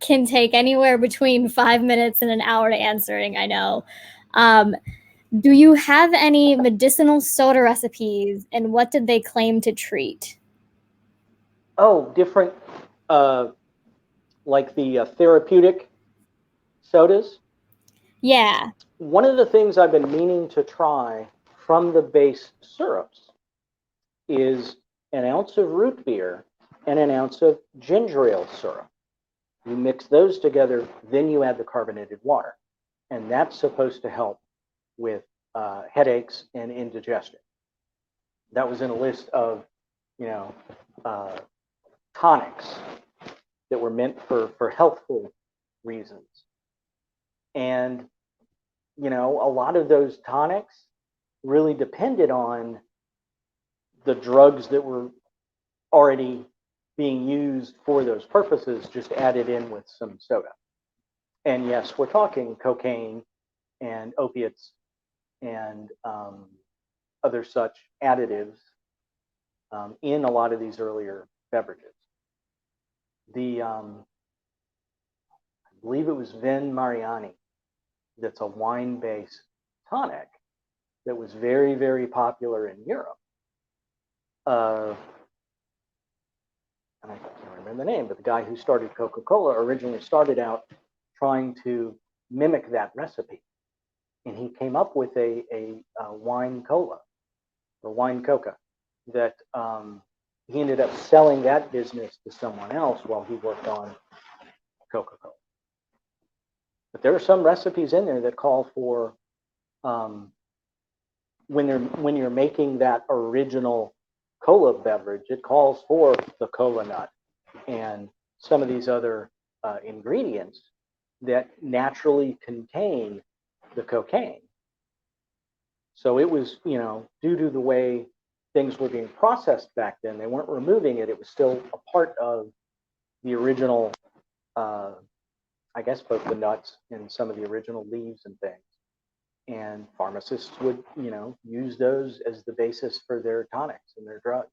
Speaker 2: can take anywhere between 5 minutes and an hour to answering, I know. Do you have any medicinal soda recipes, and what did they claim to treat?
Speaker 1: Oh, different, like the therapeutic sodas.
Speaker 2: Yeah.
Speaker 1: One of the things I've been meaning to try from the base syrups is an ounce of root beer and an ounce of ginger ale syrup. You mix those together, then you add the carbonated water. And that's supposed to help with headaches and indigestion. That was in a list of, you know, uh, tonics that were meant for healthful reasons. And, you know, a lot of those tonics really depended on the drugs that were already being used for those purposes, just added in with some soda. And yes, we're talking cocaine and opiates and other such additives in a lot of these earlier beverages. I believe it was Vin Mariani, that's a wine-based tonic that was very, very popular in Europe. And I can't remember the name, but the guy who started Coca-Cola originally started out trying to mimic that recipe. And he came up with a wine cola or wine coca that he ended up selling that business to someone else while he worked on Coca-Cola. But there are some recipes in there that call for when you're making that original cola beverage, it calls for the cola nut and some of these other ingredients that naturally contain the cocaine. So it was, you know, due to the way things were being processed back then, they weren't removing it. It was still a part of the original, I guess, both the nuts and some of the original leaves and things. And pharmacists would, you know, use those as the basis for their tonics and their drugs.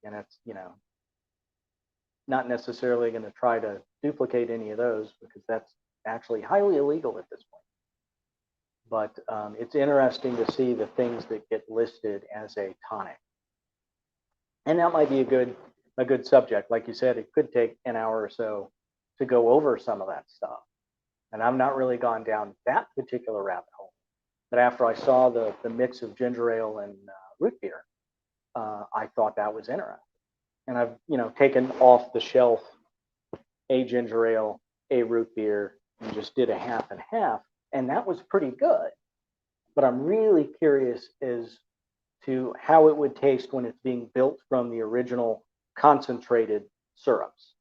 Speaker 1: And it's, you know, not necessarily going to try to duplicate any of those because that's actually highly illegal at this point. But it's interesting to see the things that get listed as a tonic. And that might be a good subject. Like you said, it could take an hour or so to go over some of that stuff. And I've not really gone down that particular rabbit hole. But after I saw the mix of ginger ale and root beer, I thought that was interesting. And I've, you know, taken off the shelf a ginger ale, a root beer, and just did a half and half. And that was pretty good. But I'm really curious as to how it would taste when it's being built from the original concentrated syrups.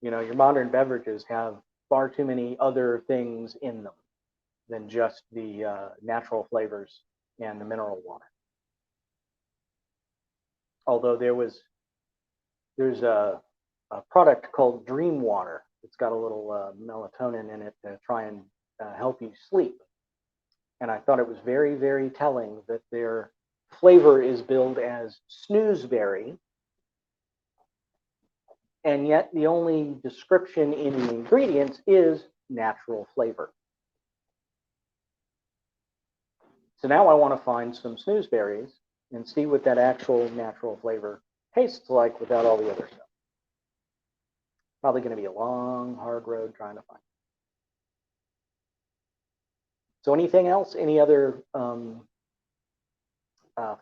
Speaker 1: You know, your modern beverages have far too many other things in them than just the natural flavors and the mineral water. Although there's a product called Dream Water. It's got a little melatonin in it to try and help you sleep. And I thought it was very, very telling that their flavor is billed as snoozeberry, and yet the only description in the ingredients is natural flavor. So now I want to find some snoozeberries and see what that actual natural flavor tastes like without all the other stuff. Probably going to be a long, hard road trying to find it. So anything else? Any other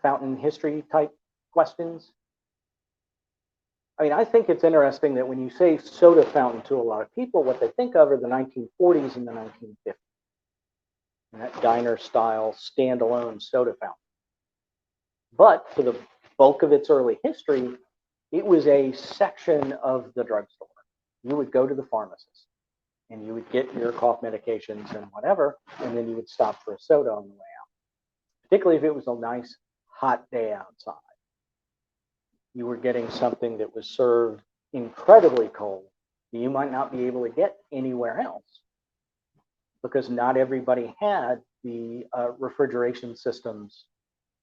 Speaker 1: fountain history type questions? I mean, I think it's interesting that when you say soda fountain to a lot of people, what they think of are the 1940s and the 1950s. And that diner style standalone soda fountain. But for the bulk of its early history, it was a section of the drugstore. You would go to the pharmacist and you would get your cough medications and whatever, and then you would stop for a soda on the way out. Particularly if it was a nice hot day outside. You were getting something that was served incredibly cold that you might not be able to get anywhere else because not everybody had the refrigeration systems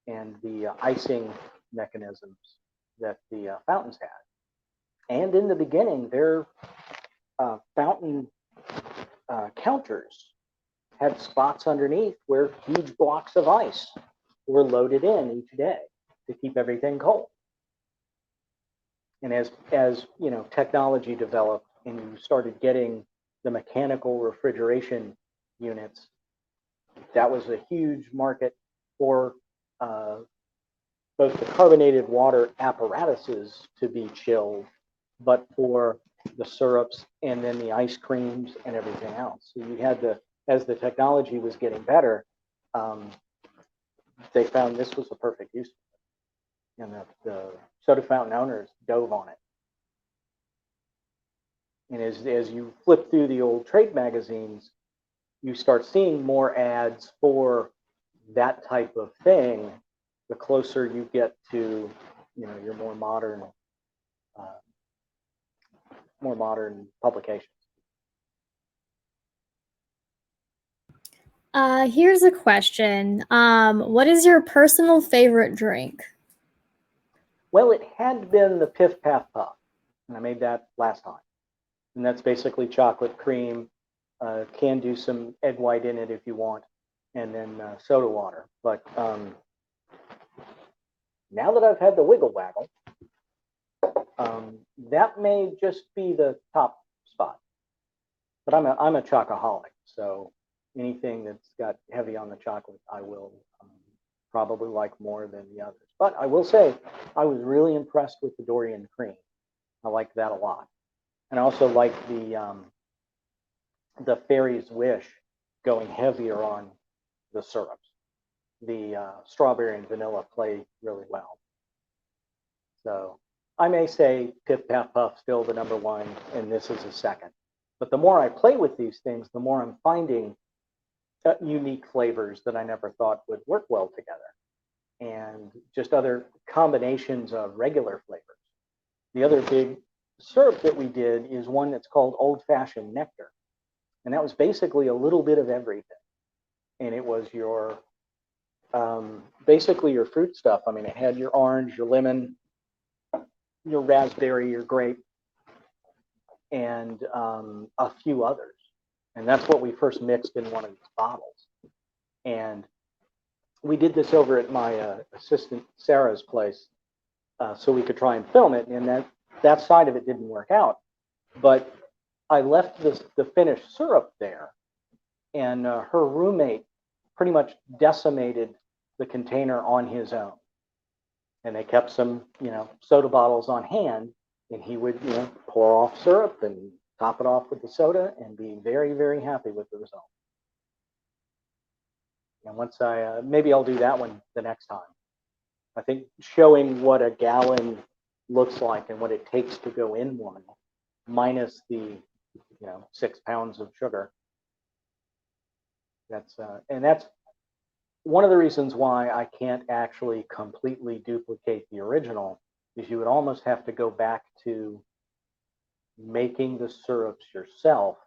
Speaker 1: and the icing mechanisms that the fountains had. And in the beginning, their fountain counters had spots underneath where huge blocks of ice were loaded in each day to keep everything cold. And as you know, technology developed and you started getting the mechanical refrigeration units, that was a huge market for both the carbonated water apparatuses to be chilled, but for the syrups and then the ice creams and everything else. So you had to, as the technology was getting better, they found this was the perfect use. And the soda fountain owners dove on it. And as you flip through the old trade magazines, you start seeing more ads for that type of thing the closer you get to, you know, your more modern publications.
Speaker 2: Here's a question. What is your personal favorite drink?
Speaker 1: Well, it had been the Piff Paff Puff, and I made that last time. And that's basically chocolate cream. Can do some egg white in it if you want, and then soda water. But now that I've had the Wiggle Waggle, that may just be the top spot. But I'm a chocoholic, so anything that's got heavy on the chocolate, I will probably like more than the others. But I will say, I was really impressed with the Dorian Cream. I liked that a lot, and I also like the Fairy's Wish going heavier on the syrups. The strawberry and vanilla play really well. So I may say Piff Paff Puff still the number one, and this is a second. But the more I play with these things, the more I'm finding unique flavors that I never thought would work well together, and just other combinations of regular flavors. The other big syrup that we did is one that's called Old Fashioned Nectar. And that was basically a little bit of everything. And it was your, basically your fruit stuff. I mean, it had your orange, your lemon, your raspberry, your grape, and a few others. And that's what we first mixed in one of these bottles. And we did this over at my assistant Sarah's place so we could try and film it. And that side of it didn't work out. But I left the finished syrup there, and her roommate pretty much decimated the container on his own. And they kept some, you know, soda bottles on hand, and he would, you know, pour off syrup and top it off with the soda and be very, very happy with the result. And once maybe I'll do that one the next time. I think showing what a gallon looks like and what it takes to go in one, minus the 6 pounds of sugar. That's one of the reasons why I can't actually completely duplicate the original, is you would almost have to go back to making the syrups yourself,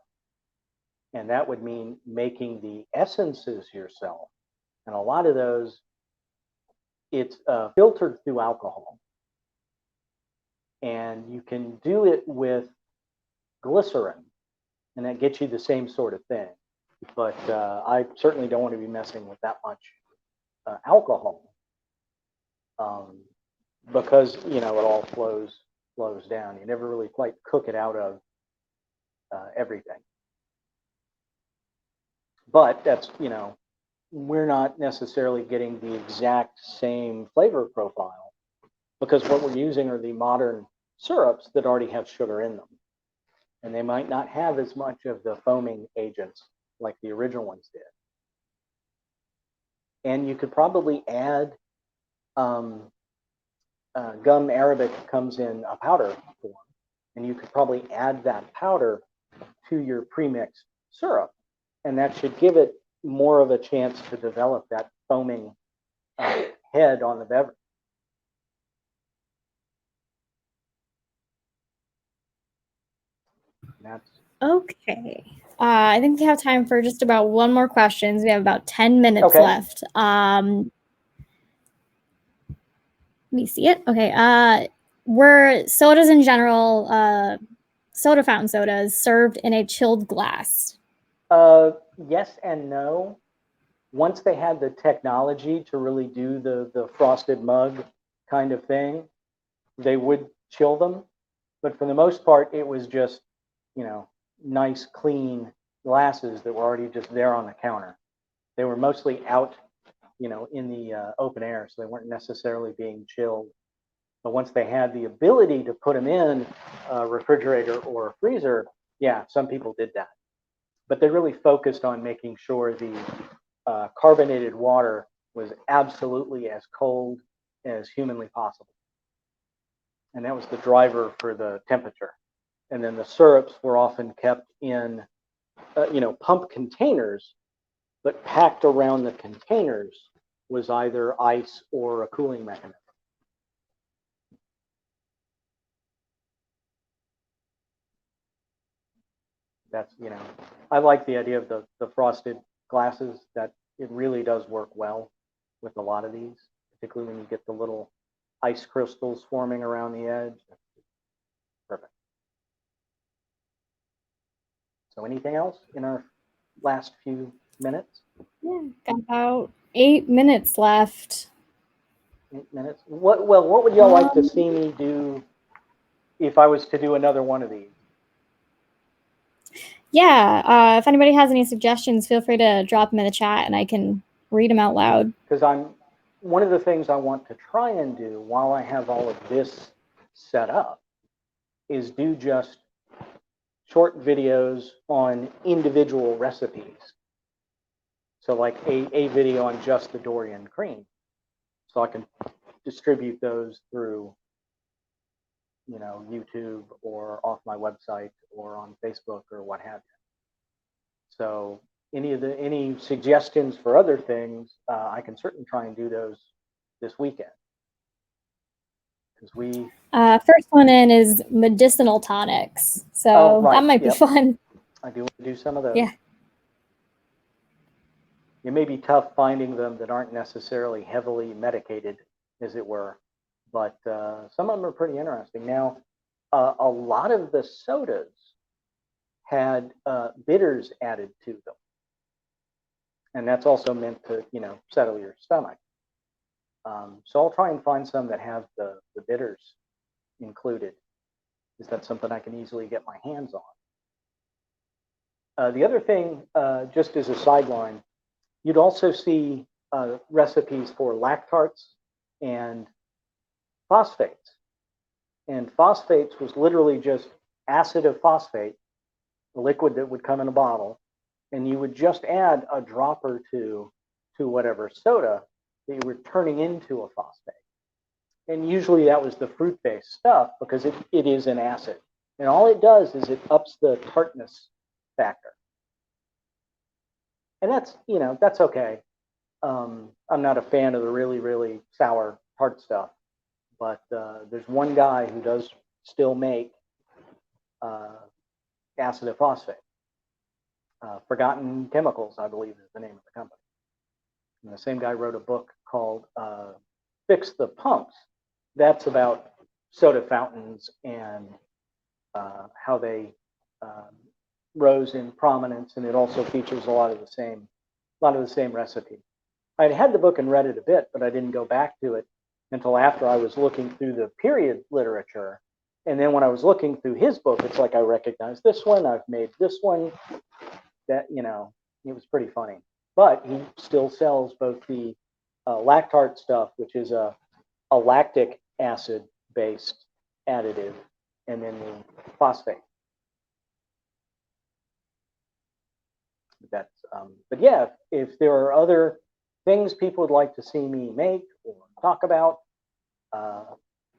Speaker 1: and that would mean making the essences yourself. And a lot of those, it's filtered through alcohol, and you can do it with glycerin, and that gets you the same sort of thing. But I certainly don't want to be messing with that much alcohol, because it all flows down. You never really quite cook it out of everything. But that's we're not necessarily getting the exact same flavor profile, because what we're using are the modern syrups that already have sugar in them. And they might not have as much of the foaming agents like the original ones did. And you could probably add gum arabic comes in a powder form, and you could probably add that powder to your premixed syrup, and that should give it more of a chance to develop that foaming head on the beverage.
Speaker 2: Okay. I think we have time for just about one more question. We have about 10 minutes left. Let me see it. Okay. were sodas in general, soda fountain sodas, served in a chilled glass?
Speaker 1: Yes and no. Once they had the technology to really do the frosted mug kind of thing, they would chill them. But for the most part, it was just, you know, nice, clean glasses that were already just there on the counter. They were mostly out, in the open air, so they weren't necessarily being chilled. But once they had the ability to put them in a refrigerator or a freezer, yeah, some people did that. But they really focused on making sure the carbonated water was absolutely as cold as humanly possible. And that was the driver for the temperature. And then the syrups were often kept in, pump containers, but packed around the containers was either ice or a cooling mechanism. That's, I like the idea of the frosted glasses, that it really does work well with a lot of these, particularly when you get the little ice crystals forming around the edge. Perfect. So anything else in our last few minutes?
Speaker 2: Yeah, got about 8 minutes left.
Speaker 1: 8 minutes. What would y'all like to see me do if I was to do another one of these?
Speaker 2: Yeah, if anybody has any suggestions, feel free to drop them in the chat and I can read them out loud.
Speaker 1: Because one of the things I want to try and do while I have all of this set up is do just short videos on individual recipes. So like a video on just the Dorian Cream. So I can distribute those through, YouTube or off my website or on Facebook or what have you. So any suggestions for other things, I can certainly try and do those this weekend. Because
Speaker 2: first one in is medicinal tonics. So
Speaker 1: right,
Speaker 2: that might be fun.
Speaker 1: I do want to do some of those.
Speaker 2: Yeah.
Speaker 1: It may be tough finding them that aren't necessarily heavily medicated, as it were, but some of them are pretty interesting. Now, a lot of the sodas had bitters added to them, and that's also meant to, settle your stomach. So I'll try and find some that have the bitters included, because that's something I can easily get my hands on. The other thing, just as a sideline, you'd also see recipes for lactarts and phosphates. And phosphates was literally just acid of phosphate, a liquid that would come in a bottle, and you would just add a drop or two to whatever soda that you were turning into a phosphate. And usually that was the fruit-based stuff because it is an acid. And all it does is it ups the tartness factor. And that's okay. I'm not a fan of the really, really sour, tart stuff. But there's one guy who does still make acid of phosphate. Forgotten Chemicals, I believe, is the name of the company. And the same guy wrote a book called Fix the Pumps. That's about soda fountains and how they rose in prominence, and it also features a lot of the same recipes. I'd had the book and read it a bit, but I didn't go back to it until after I was looking through the period literature. And then when I was looking through his book, it's like I recognize this one, I've made this one. That, it was pretty funny. But he still sells both the lactart stuff, which is a lactic acid based additive, and then the phosphate. But yeah, if there are other things people would like to see me make or talk about,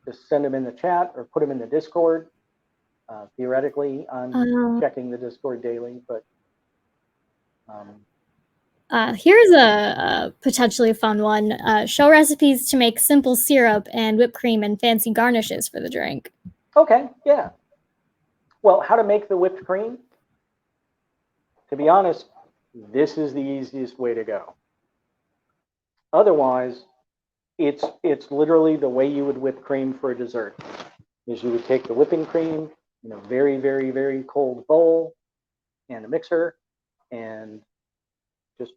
Speaker 1: just send them in the chat or put them in the Discord. Theoretically, I'm checking the Discord daily, but
Speaker 2: here's a potentially fun one. Show recipes to make simple syrup and whipped cream and fancy garnishes for the drink.
Speaker 1: Okay, yeah. Well, how to make the whipped cream? To be honest, this is the easiest way to go. Otherwise, it's literally the way you would whip cream for a dessert. is you would take the whipping cream in a very, very, very cold bowl and a mixer and just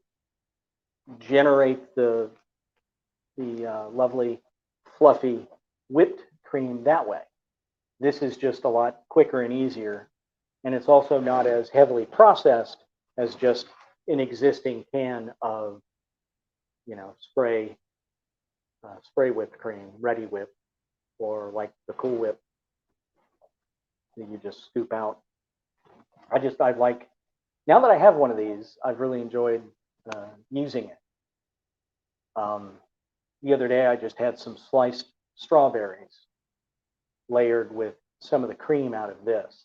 Speaker 1: generate the lovely, fluffy whipped cream that way. This is just a lot quicker and easier, and it's also not as heavily processed as just an existing can of, spray whipped cream, ready whip, or like the Cool Whip that you just scoop out. I like, now that I have one of these, I've really enjoyed using it. The other day, I just had some sliced strawberries layered with some of the cream out of this,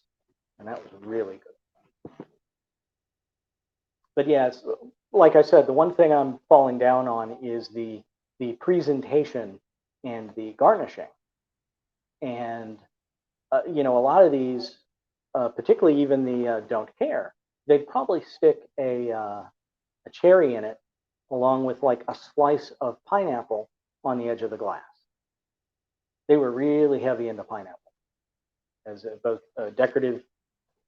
Speaker 1: and that was really good. But yeah, like I said, the one thing I'm falling down on is the presentation and the garnishing. And a lot of these, particularly even the Don't Care, they'd probably stick a cherry in it along with like a slice of pineapple on the edge of the glass. They were really heavy into pineapple as both decorative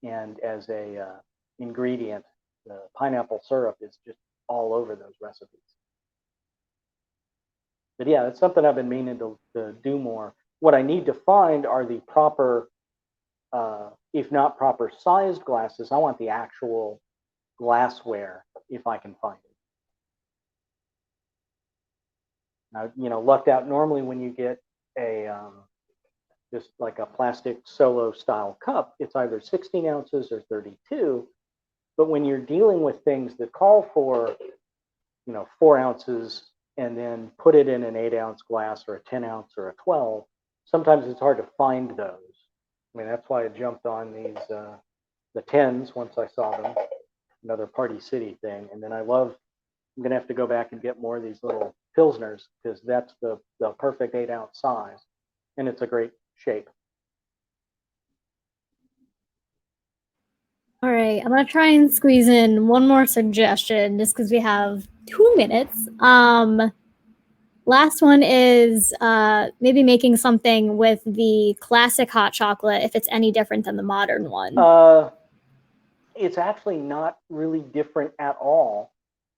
Speaker 1: and as a ingredient. The pineapple syrup is just all over those recipes. But yeah, it's something I've been meaning to do more. What I need to find are the proper, if not proper sized glasses. I want the actual glassware if I can find it. Now, lucked out normally when you get a just like a plastic solo style cup, it's either 16 ounces or 32. But when you're dealing with things that call for, 4 ounces and then put it in an 8-ounce glass or a 10-ounce or a 12, sometimes it's hard to find those. I mean, that's why I jumped on these, the 10s once I saw them, another Party City thing. And then I'm going to have to go back and get more of these little Pilsners because that's the perfect 8-ounce size. And it's a great shape.
Speaker 2: All right, I'm gonna try and squeeze in one more suggestion just because we have 2 minutes. Last one is maybe making something with the classic hot chocolate if it's any different than the modern one.
Speaker 1: It's actually not really different at all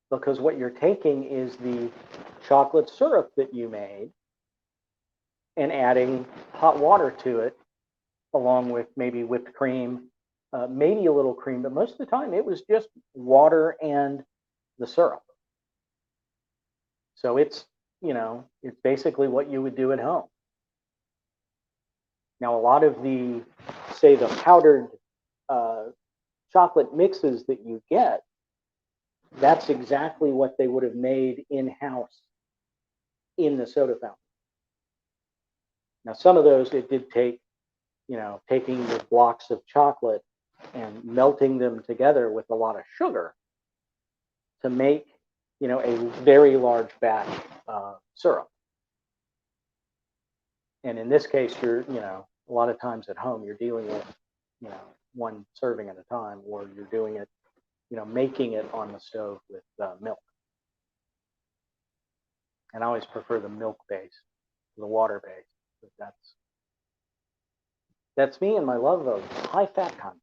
Speaker 1: because what you're taking is the chocolate syrup that you made and adding hot water to it along with maybe whipped cream, maybe a little cream, but most of the time it was just water and the syrup. So it's basically what you would do at home. Now, a lot of the powdered chocolate mixes that you get, that's exactly what they would have made in-house in the soda fountain. Now, some of those, it did take, taking the blocks of chocolate and melting them together with a lot of sugar to make, a very large batch syrup. And in this case, you're, a lot of times at home, you're dealing with, one serving at a time, or you're doing it, making it on the stove with milk. And I always prefer the milk base, the water base. But that's me and my love of high fat content.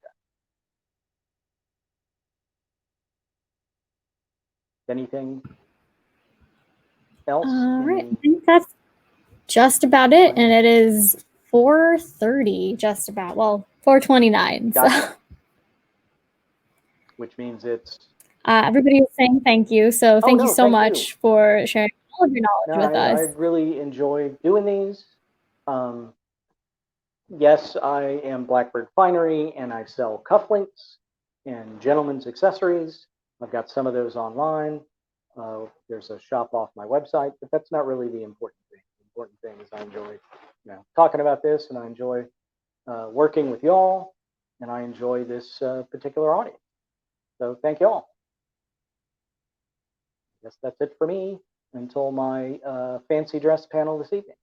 Speaker 1: Anything else?
Speaker 2: All right, I think that's just about it, and it is 4:30, just about. Well, 4:29.
Speaker 1: Gotcha.
Speaker 2: So.
Speaker 1: Which means it's.
Speaker 2: Everybody is saying thank you, so thank you so much for sharing all of your knowledge with us.
Speaker 1: I really enjoy doing these. Yes, I am Blackbird Finery, and I sell cufflinks and gentlemen's accessories. I've got some of those online. There's a shop off my website, but that's not really the important thing. The important thing is I enjoy, talking about this, and I enjoy working with y'all, and I enjoy this particular audience. So thank you all. I guess that's it for me until my fancy dress panel this evening.